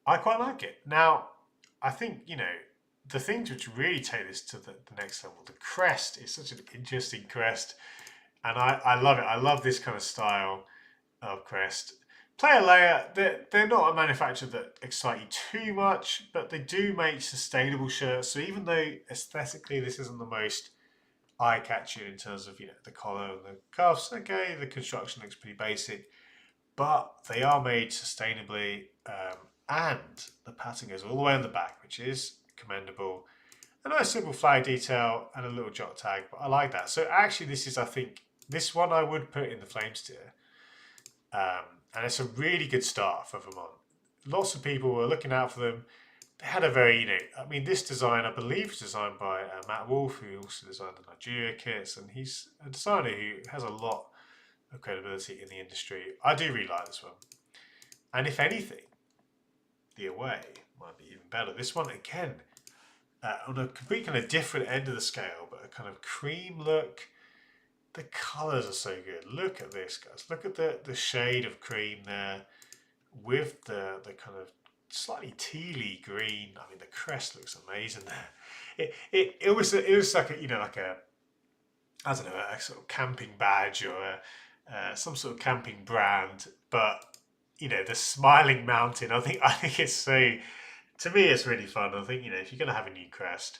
Speaker 1: I quite like it. Now, I think, the things which really take this to the next level, the crest is such an interesting crest, and I love it. I love this kind of style of crest. Player Layer, they're not a manufacturer that excite you too much, but they do make sustainable shirts. So even though aesthetically this isn't the most eye-catching in terms of the collar and the cuffs, okay, the construction looks pretty basic, but they are made sustainably, and the pattern goes all the way on the back, which is commendable. A nice simple flag detail and a little jot tag, but I like that. So actually, I think this one I would put in the Flames tier. And it's a really good start for Vermont. Lots of people were looking out for them. They had a very, this design, I believe, is designed by Matt Wolf, who also designed the Nigeria kits, and he's a designer who has a lot of credibility in the industry. I do really like this one. And if anything, the away might be even better. This one, again, on a complete kind of different end of the scale, but a kind of cream look. The colours are so good. Look at this, guys. Look at the shade of cream there with the kind of slightly tealy green. I mean, the crest looks amazing there. It was like a sort of camping badge or some sort of camping brand. But the smiling mountain. I think it's so. To me, it's really fun. I think if you're going to have a new crest,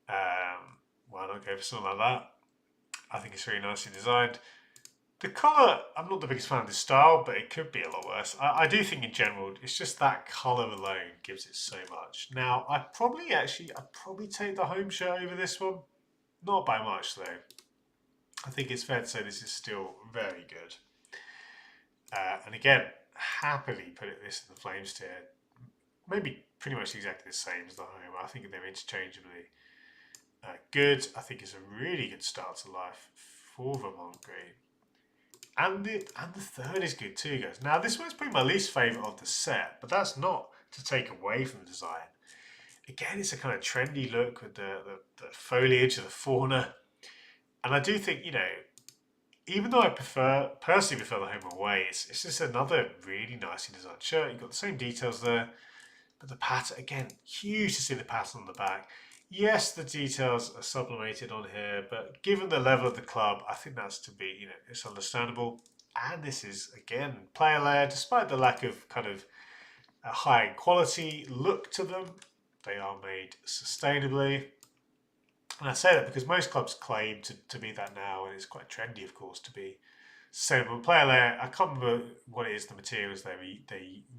Speaker 1: why not go for something like that? I think it's really nicely designed. The colour, I'm not the biggest fan of this style, but it could be a lot worse. I do think in general, it's just that colour alone gives it so much. Now, I'd probably take the home shirt over this one. Not by much, though. I think it's fair to say this is still very good. And again, happily put this in the Flames tier. Maybe pretty much exactly the same as the home. I think they're interchangeably good. I think it's a really good start to life for Vermont Green. And the third is good too, guys. Now, this one's probably my least favourite of the set, but that's not to take away from the design. Again, it's a kind of trendy look with the foliage of the fauna. And I do think, even though I personally prefer the home away, it's just another really nicely designed shirt. You've got the same details there, but the pattern, again, huge to see the pattern on the back. Yes, the details are sublimated on here, but given the level of the club, I think that's to be, it's understandable. And this is, again, player layer, despite the lack of kind of a high quality look to them, they are made sustainably. And I say that because most clubs claim to be that now, and it's quite trendy, of course, to be sustainable. Player layer, I can't remember what it is, the materials they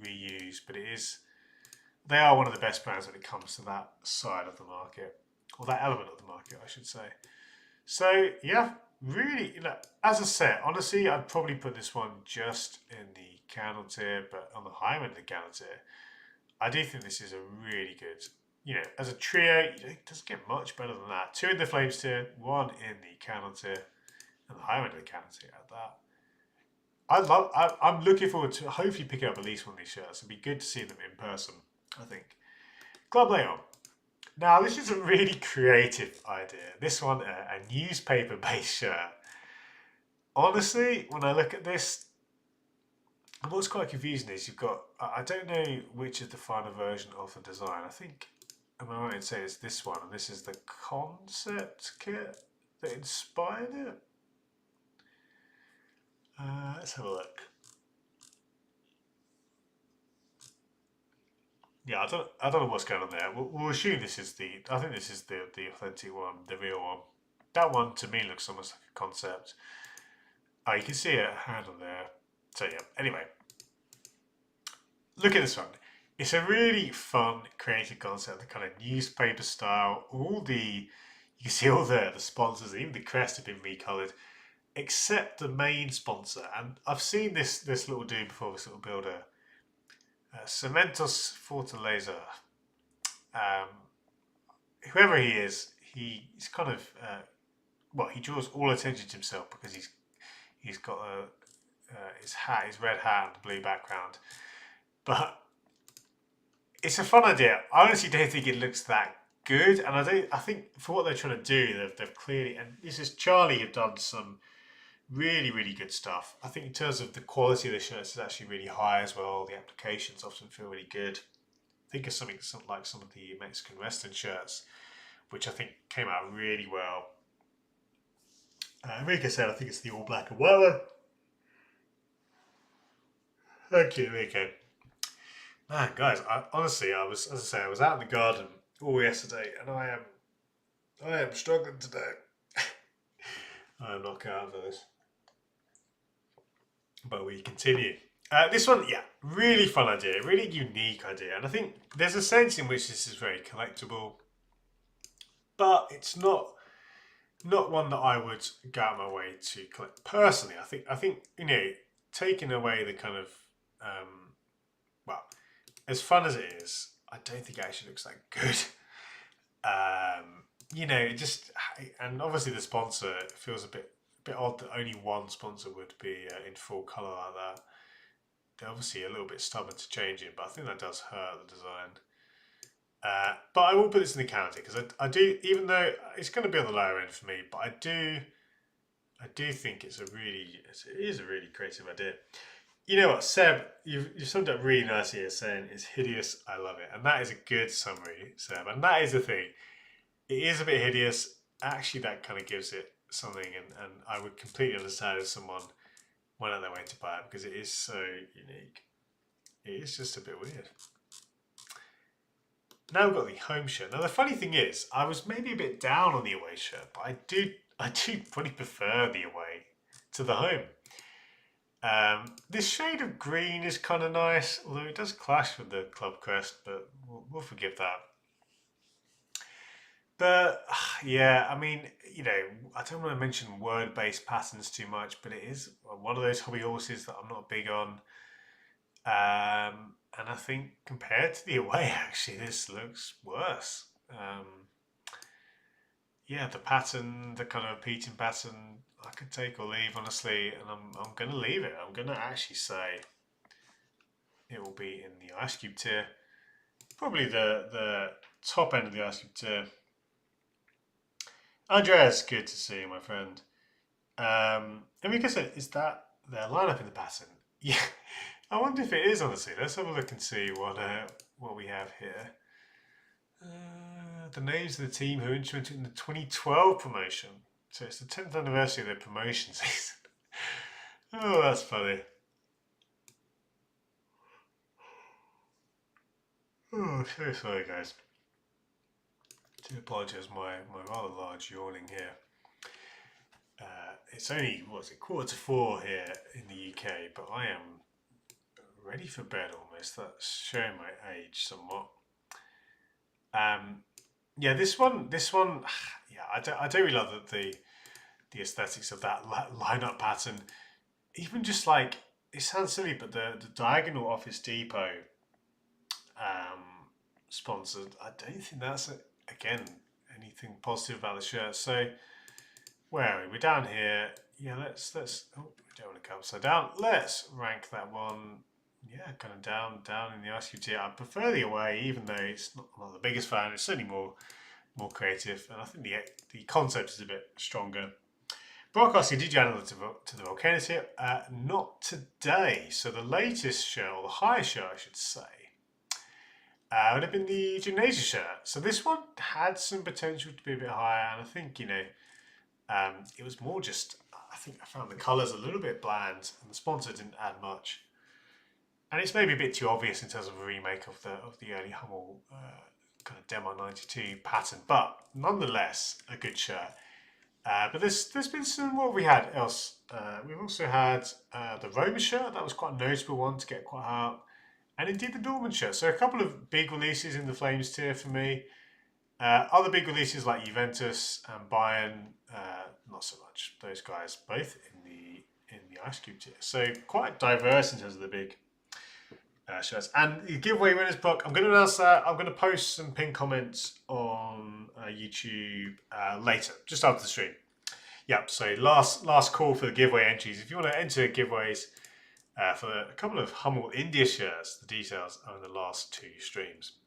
Speaker 1: reuse, but they are one of the best brands when it comes to that side of the market, or that element of the market, I should say. So, yeah, really, as I said, honestly, I'd probably put this one just in the candle tier, but on the higher end of the candle tier, I do think this is a really good you know, as a trio, it doesn't get much better than that. 2 in the Flames tier, 1 in the counter tier, and the higher end of the counter tier at that. I'm looking forward to hopefully picking up at least one of these shirts. It'd be good to see them in person, I think. Club Leon. Now, this is a really creative idea. This one, a newspaper-based shirt. Honestly, when I look at this, what's quite confusing is you've got, I don't know which is the final version of the design. I think, am I right in saying it's this one, and this is the concept kit that inspired it? Let's have a look. Yeah, I don't know what's going on there. We'll assume this is I think this is the authentic one, the real one. That one to me looks almost like a concept. Oh, you can see a hand on there. So yeah, anyway. Look at this one. It's a really fun, creative concept, the kind of newspaper style. You can see all the sponsors, even the crest have been recolored, except the main sponsor. And I've seen this little dude before, this little builder. Cementos Fortaleza. Whoever he is, he's kind of he draws all attention to himself because he's got his red hat and the blue background. But it's a fun idea. I honestly don't think it looks that good, and I think for what they're trying to do, they've clearly, and this is Charlie have done some really, really good stuff. I think in terms of the quality of the shirts is actually really high as well. The applications often feel really good. Think of something like some of the Mexican Western shirts, which I think came out really well. Enrique said, I think it's the all black and white one. Thank you, Enrique. Man, guys, honestly, I was out in the garden all yesterday, and I am struggling today. I am not cut out for this. But we continue. This one, yeah, really fun idea, really unique idea, and I think there's a sense in which this is very collectible, but it's not one that I would go out of my way to collect personally. I think you know, taking away the kind of as fun as it is, I don't think it actually looks that good. You know, it just, and obviously the sponsor feels a bit odd that only one sponsor would be in full colour like that. They're obviously a little bit stubborn to change it, but I think that does hurt the design. But I will put this in the counter because I do, even though it's going to be on the lower end for me, but I do think it is a really creative idea. You know what, Seb, you've summed up really nicely here saying it's hideous, I love it. And that is a good summary, Seb. And that is the thing. It is a bit hideous. Actually, that kind of gives it something. And I would completely understand if someone went out their way to buy it because it is so unique. It is just a bit weird. Now we've got the home shirt. Now the funny thing is, I was maybe a bit down on the away shirt, but I do probably prefer the away to the home. This shade of green is kind of nice, although it does clash with the club crest, but we'll forgive that. But yeah, I mean, you know, I don't want to mention word-based patterns too much, but it is one of those hobby horses that I'm not big on. And I think compared to the away, actually, this looks worse. Yeah, the pattern, the kind of repeating pattern, I could take or leave, honestly, and I'm going to leave it. I'm going to actually say it will be in the Ice Cube tier. Probably the top end of the Ice Cube tier. Andreas, good to see you, my friend. And because is that their lineup in the pattern? Yeah, I wonder if it is, honestly. Let's have a look and see what we have here. The names of the team who were instrumental in the 2012 promotion. So it's the 10th anniversary of their promotion season. Oh, that's funny. Oh, so sorry, guys. I do apologise, my rather large yawning here. It's only, 4:45 here in the UK, but I am ready for bed almost. That's showing my age somewhat. Yeah, this one, yeah, I don't really love the aesthetics of that lineup pattern. Even just like, it sounds silly, but the diagonal Office Depot sponsored. I don't think that's, again, anything positive about the shirt. So where are we? We're down here. Yeah, let's. Oh, we don't want to go upside down. Let's rank that one. Yeah, kind of down in the ice cube tier. I prefer the away, even though it's not, I'm not the biggest fan. It's certainly more creative, and I think the concept is a bit stronger. Broadcasting, did you add it to the volcano tier? Not today. So the latest shirt, or the highest shirt, I should say, would have been the Gymnasia shirt. So this one had some potential to be a bit higher, and I think, you know, it was more just, I think I found the colours a little bit bland, and the sponsor didn't add much. And it's maybe a bit too obvious in terms of a remake of the early Hummel kind of Demo 92 pattern, but nonetheless a good shirt. But there's been some, what have we had else? We've also had the Roma shirt. That was quite a notable one to get quite high up. And indeed the Dortmund shirt. So a couple of big releases in the Flames tier for me. Other big releases like Juventus and Bayern, not so much. Those guys both in the Ice Cube tier. So quite diverse in terms of the big shirts. And the giveaway winners book, I'm going to announce that. I'm going to post some pinned comments on YouTube later, just after the stream. Yep, so last call for the giveaway entries. If you want to enter giveaways for a couple of Hummel India shirts, the details are in the last 2 streams.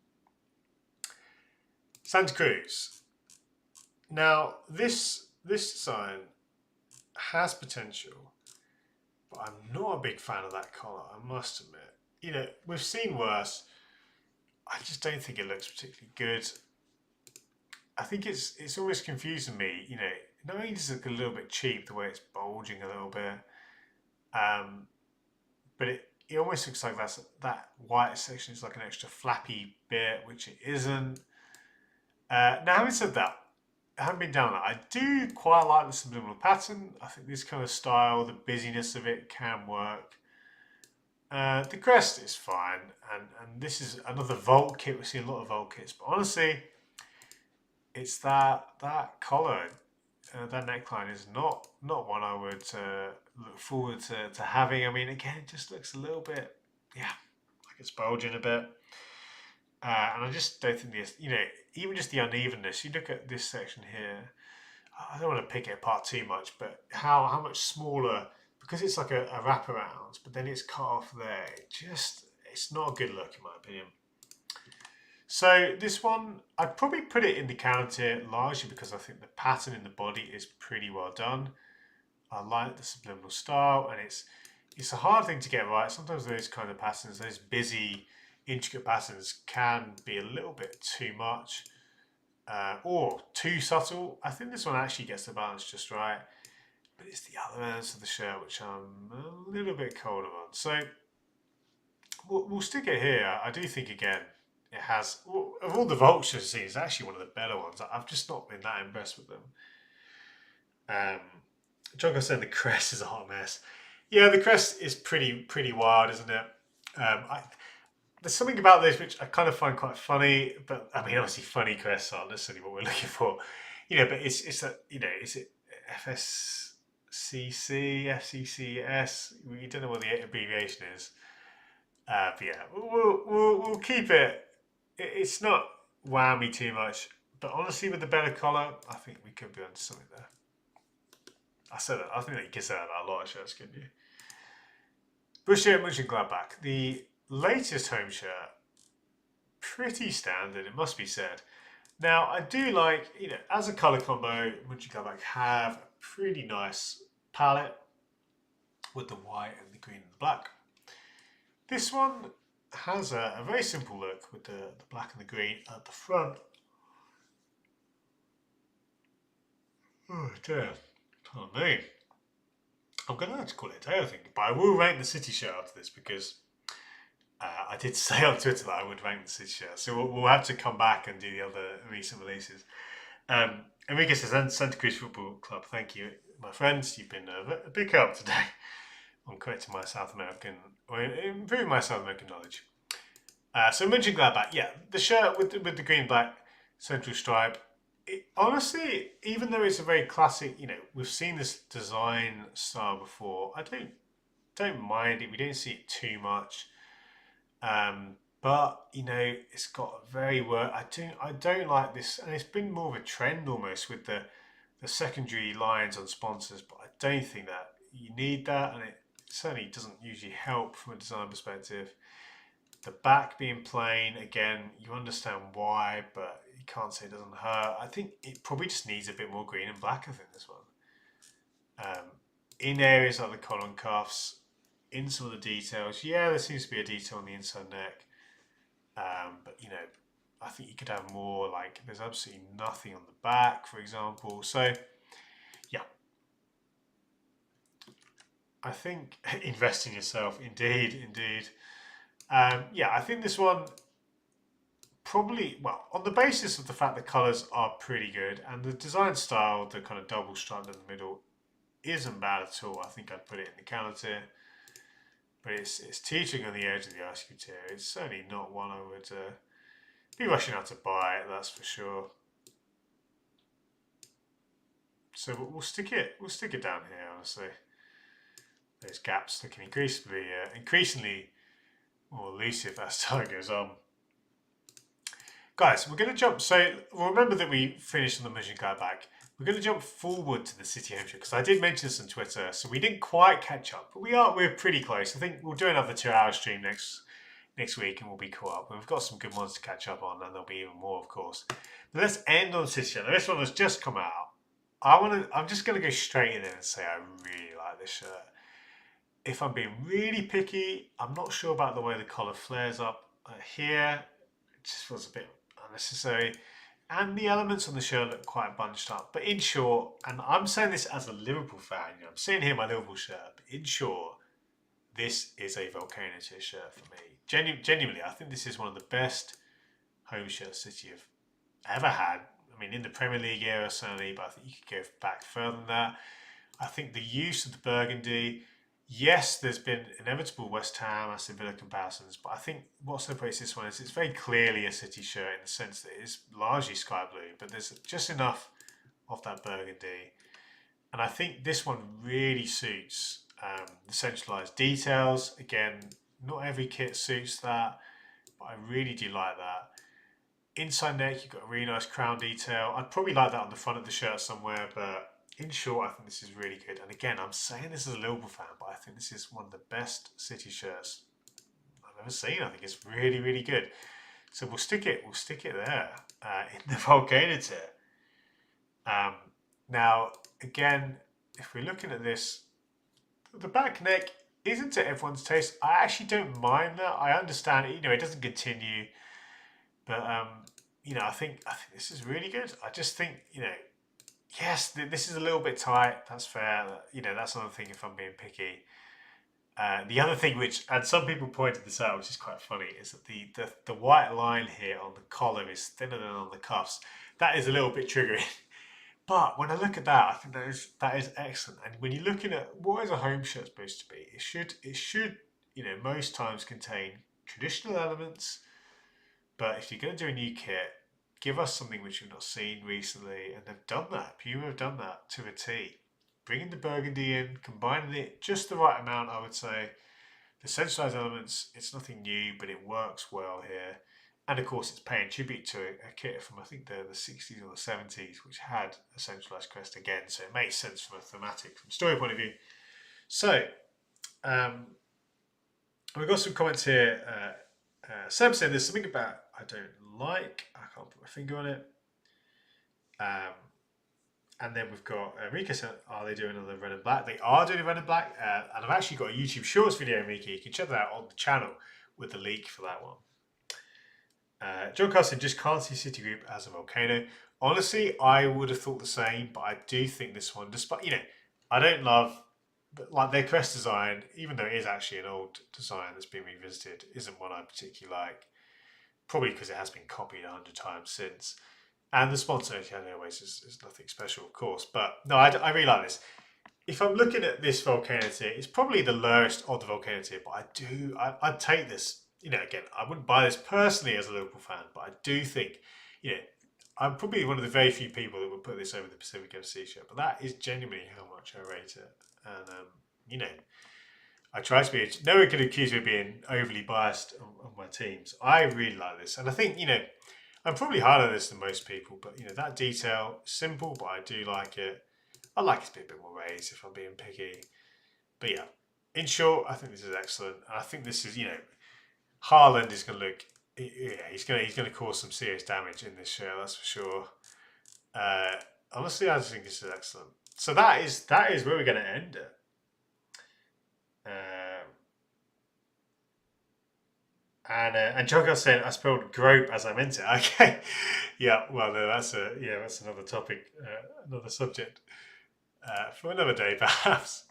Speaker 1: Santa Cruz. Now, this design has potential, but I'm not a big fan of that collar, I must admit. You know, we've seen worse. I just don't think it looks particularly good. I think it's almost confusing me. You know, not only does it look a little bit cheap, the way it's bulging a little bit, but it almost looks like that white section is like an extra flappy bit, which it isn't. Now, having said that, I haven't been down that. I do quite like the subliminal pattern. I think this kind of style, the busyness of it can work. The crest is fine, and this is another Volt kit. We see a lot of Volt kits, but honestly, it's that collar, that neckline is not one I would look forward to having. I mean, again, it just looks a little bit, yeah, like it's bulging a bit. And I just don't think this, you know, even just the unevenness. You look at this section here. I don't want to pick it apart too much, but how much smaller, because it's like a wraparound, but then it's cut off there. It's not a good look in my opinion. So this one, I'd probably put it in the counter tier largely because I think the pattern in the body is pretty well done. I like the subliminal style, and it's a hard thing to get right. Sometimes those kind of patterns, those busy, intricate patterns can be a little bit too much or too subtle. I think this one actually gets the balance just right, but it's the other ends of the shirt which I'm a little bit colder on. So we'll stick it here. I do think, again, it has, of all the vultures I've seen, it's actually one of the better ones. I've just not been that impressed with them. John said the crest is a hot mess. Yeah, the crest is pretty wild, isn't it? There's something about this which I kind of find quite funny, but I mean, obviously, funny crests aren't necessarily what we're looking for, you know. But it's that, you know, is it FSCC, FCCS? We don't know what the abbreviation is. But yeah, we'll keep it. It's not wow me too much, but honestly, with the better collar, I think we could be onto something there. I said that. I think that you can say that about a lot of shirts, couldn't you? Borussia Mönchengladbach, the latest home shirt, pretty standard, it must be said. Now, I do like, you know, as a colour combo, Mönchengladbach have a pretty nice palette with the white and the green and the black. This one has a very simple look with the black and the green at the front. Oh dear, pardon me. I'm going to have to call it a day, I think, but I will rank the City shirt after this because I did say on Twitter that I would rank the City shirt, so we'll have to come back and do the other recent releases. Enrique says, Santa Cruz Football Club, thank you, my friends. You've been a big help today on correcting my South American, or improving my South American knowledge. So Mönchengladbach, yeah, the shirt with the green black central stripe. Honestly, even though it's a very classic, you know, we've seen this design style before. I don't mind it. We don't see it too much. But But you know, it's got a very work. I don't like this, and it's been more of a trend almost with the secondary lines on sponsors. But I don't think that you need that, and it certainly doesn't usually help from a design perspective. The back being plain, again, you understand why, but you can't say it doesn't hurt. I think it probably just needs a bit more green and black, I think, this one. In areas like the collar and cuffs, in some of the details, yeah, there seems to be a detail on the inside neck. But, you know, I think you could have more, like, there's absolutely nothing on the back, for example. So, yeah. I think invest in yourself, indeed, indeed. Yeah, I think this one probably, well, on the basis of the fact the colours are pretty good and the design style, the kind of double stripe in the middle, isn't bad at all. I think I'd put it in the counter tier, but it's teetering on the edge of the ice cream tier. It's certainly not one I would be rushing out to buy, that's for sure. So we'll stick it down here, honestly. Those gaps looking increasingly more elusive as time goes on. Guys, we're going to jump. So remember that we finished on the Mission Guide back. We're going to jump forward to the City Home Shirt because I did mention this on Twitter. So we didn't quite catch up, but we're pretty close. I think we'll do another 2-hour stream next week and we'll be caught up. We've got some good ones to catch up on, and there'll be even more, of course. But let's end on City Shirt. This one has just come out. I'm just going to go straight in there and say I really like this shirt. If I'm being really picky, I'm not sure about the way the collar flares up here. It just feels a bit unnecessary. And the elements on the shirt look quite bunched up. But in short, and I'm saying this as a Liverpool fan, you know, I'm seeing here my Liverpool shirt, but in short, this is a Volcano tier shirt for me. Genuinely, I think this is one of the best home shirts City have ever had. I mean, in the Premier League era, certainly, but I think you could go back further than that. I think the use of the burgundy, yes, there's been inevitable West Ham, Aston Villa comparisons, but I think what separates this one is it's very clearly a City shirt in the sense that it's largely sky blue, but there's just enough of that burgundy. And I think this one really suits the centralised details. Again, not every kit suits that, but I really do like that. Inside neck, you've got a really nice crown detail. I'd probably like that on the front of the shirt somewhere, but in short, I think this is really good. And again, I'm saying this as a Liverpool fan, but I think this is one of the best City shirts I've ever seen. I think it's really, really good. So we'll stick it there in the Volcano tier. Now, again, if we're looking at this, the back neck isn't to everyone's taste. I actually don't mind that. I understand it. You know, it doesn't continue. But, you know, I think this is really good. I just think, you know, yes, this is a little bit tight. That's fair. You know, that's another thing if I'm being picky. The other thing and some people pointed this out, which is quite funny, is that the white line here on the collar is thinner than on the cuffs. That is a little bit triggering. But when I look at that, I think that is excellent. And when you're looking at what is a home shirt supposed to be, it should, you know, most times contain traditional elements. But if you're going to do a new kit, give us something which we've not seen recently. And they've done that. Puma have done that to a T. Bringing the burgundy in, combining it just the right amount, I would say. The centralised elements, it's nothing new, but it works well here. And of course, it's paying tribute to a kit from, I think, the 60s or the 70s, which had a centralised crest again. So it makes sense from a thematic, from a story point of view. So, we've got some comments here. Sam said there's something about I don't like. I can't put my finger on it. And then we've got Rika said, are they doing another red and black? They are doing a red and black. And I've actually got a YouTube Shorts video, Rika. You can check that out on the channel with the leak for that one. John Carson just can't see Citigroup as a Volcano. Honestly, I would have thought the same, but I do think this one, despite, you know, I don't love, but like their crest design, even though it is actually an old design that's been revisited, isn't one I particularly like. Probably because it has been copied 100 times since. And the sponsor, Etihad Airways, is nothing special, of course. But no, I really like this. If I'm looking at this Volcano tier, it's probably the lowest of the Volcano tier, but I'd take this. You know, again, I wouldn't buy this personally as a Liverpool fan, but I do think, you know, I'm probably one of the very few people that would put this over the Pacific FC shirt. But that is genuinely how much I rate it. And, you know, I try to be. No one can accuse me of being overly biased on my teams. I really like this, and I think I'm probably harder on this than most people. But that detail, simple, but I do like it. I like it to be a bit more raised if I'm being picky. But yeah, in short, I think this is excellent. I think this is Haaland is going to look. Yeah, he's going to cause some serious damage in this shirt. That's for sure. Uh, Honestly, I just think this is excellent. So that is where we're going to end it. And Joker said I spelled grope as I meant it. Okay, yeah. Well, no, that's another topic, another subject for another day, perhaps.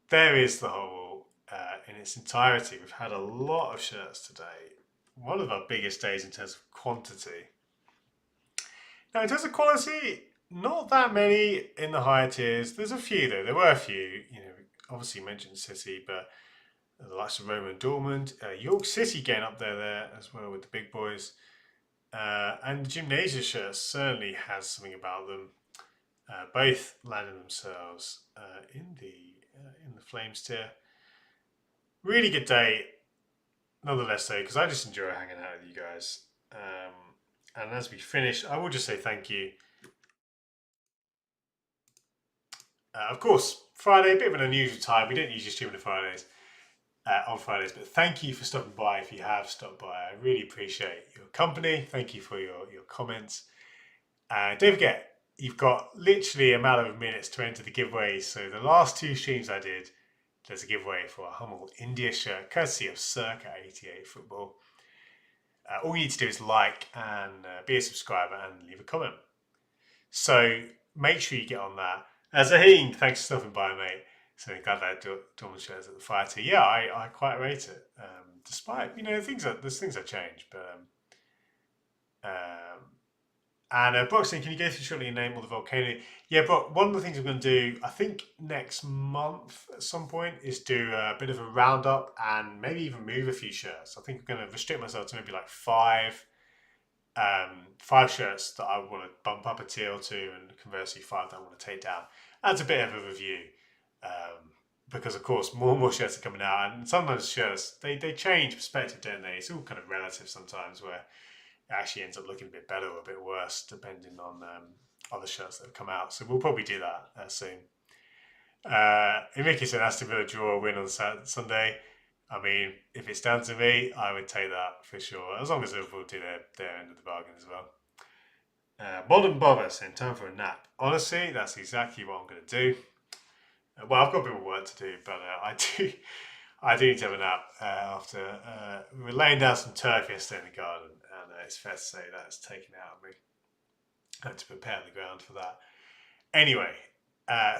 Speaker 1: There is the whole in its entirety. We've had a lot of shirts today. One of our biggest days in terms of quantity. Now, in terms of quality, not that many in the higher tiers. There's a few though. There were a few. Obviously mentioned City, but the likes of Roma and Dortmund, York City getting up there as well with the big boys, and the Gymnasia shirts certainly has something about them. Both landing themselves in the Flames tier. Really good day, nonetheless though, because I just enjoy hanging out with you guys. And as we finish, I will just say thank you. Of course, Friday, a bit of an unusual time. We don't usually stream on Fridays. But thank you for stopping by. If you have stopped by, I really appreciate your company. Thank you for your comments. Don't forget, you've got literally a matter of minutes to enter the giveaways. So the last 2 streams I did, there's a giveaway for a Hummel India shirt, courtesy of Circa 88 Football. All you need to do is like and be a subscriber and leave a comment. So make sure you get on that. Zaheen, thanks for stopping by, mate. So I'm glad that Dortmund shares at the fire too. Yeah, I quite rate it. Despite there's things that change, but and Broxton, can you go through shortly and name all the volcano? Yeah, but one of the things I'm going to do, I think next month at some point, is do a bit of a roundup and maybe even move a few shirts. I think I'm going to restrict myself to maybe like 5 shirts that I want to bump up a tier or 2, and conversely 5 that I want to take down. That's a bit of a review. Because of course more and more shirts are coming out, and sometimes shirts they change perspective, don't they? It's all kind of relative sometimes, where it actually ends up looking a bit better or a bit worse depending on other shirts that have come out. So we'll probably do that soon. Emiki said Aston Villa draw or win on Sunday. I mean, if it's down to me, I would take that for sure, as long as Liverpool do their end of the bargain as well. Modern Bother saying time for a nap. Honestly, that's exactly what I'm going to do. Well, I've got a bit of work to do, but I do need to have a nap after we were laying down some turf yesterday in the garden, and it's fair to say that's taken out of me. I had to prepare the ground for that. Anyway,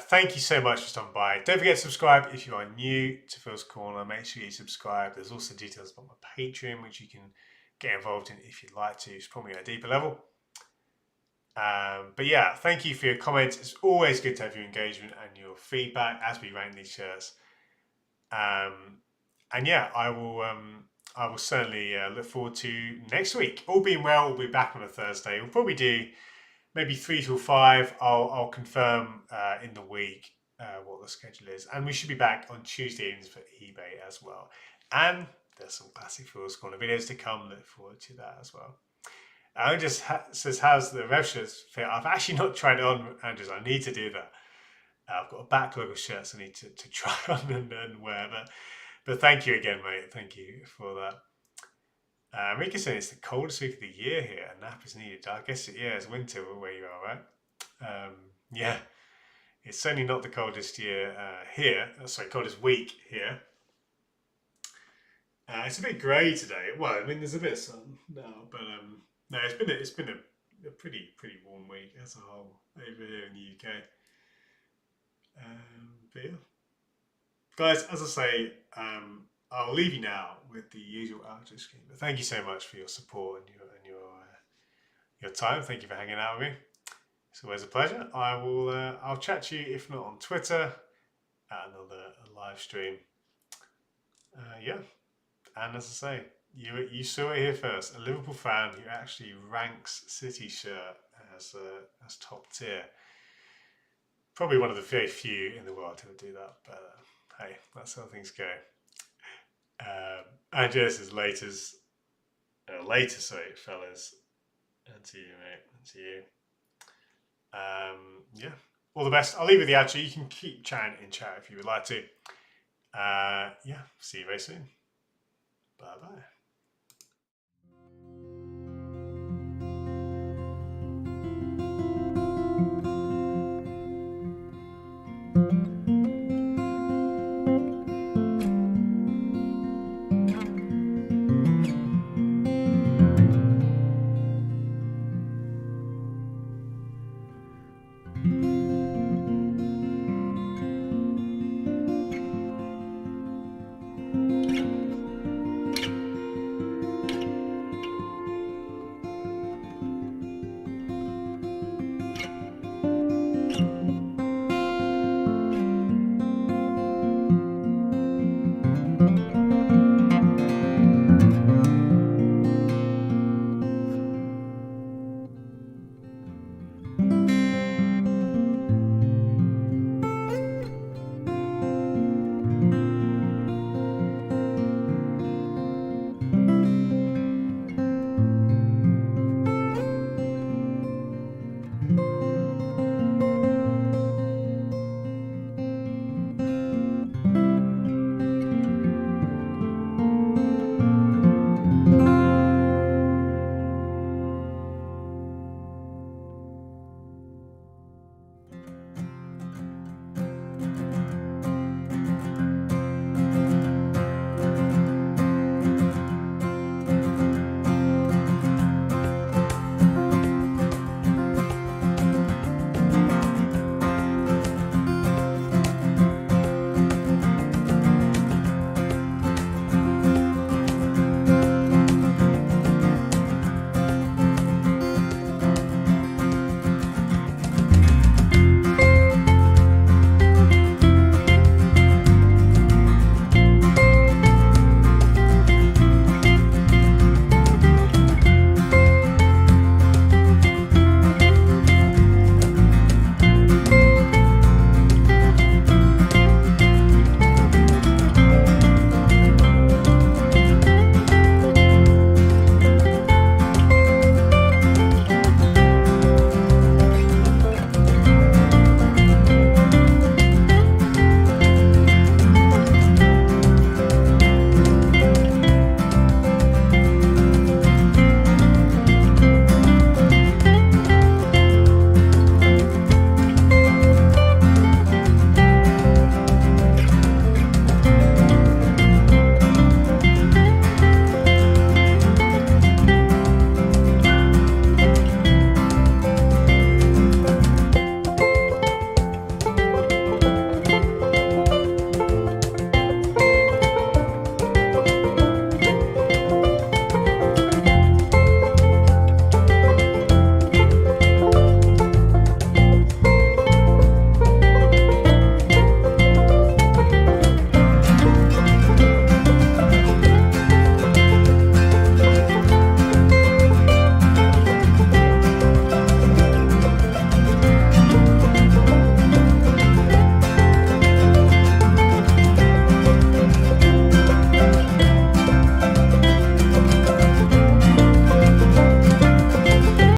Speaker 1: thank you so much for stopping by. Don't forget to subscribe if you are new to Phil's Corner. Make sure you subscribe. There's also details about my Patreon, which you can get involved in if you'd like to. It's probably at a deeper level. But yeah, thank you for your comments. It's always good to have your engagement and your feedback as we rank these shirts. And yeah, I will certainly look forward to next week. All being well, we'll be back on a Thursday. We'll probably do maybe 3 till 5. I'll confirm in the week what the schedule is, and we should be back on Tuesday evenings for eBay as well. And there's some classic Phil's Corner videos to come. Look forward to that as well. Andrews says, how's the rev shirts fit? I've actually not tried it on, Andrews. I need to do that. I've got a backlog of shirts I need to try on and wear. But thank you again, mate. Thank you for that. Rika saying it's the coldest week of the year here. A nap is needed. I guess, it's winter where you are, right? Yeah. It's certainly not the coldest year here. Coldest week here. It's a bit grey today. Well, I mean, there's a bit of sun now, but no, it's been a pretty warm week as a whole over here in the UK. But yeah, guys, as I say, I'll leave you now with the usual outro screen. But thank you so much for your support and your time. Thank you for hanging out with me. It's always a pleasure. I'll chat to you, if not on Twitter, at another live stream. Yeah, and as I say, you saw it here first. A Liverpool fan who actually ranks City shirt as top tier. Probably one of the very few in the world who would do that. But hey, that's how things go. Angela says later, sorry, fellas. And to you, mate. And to you. Yeah, all the best. I'll leave you the outro. You can keep chatting in chat if you would like to. Yeah, see you very soon. Bye bye.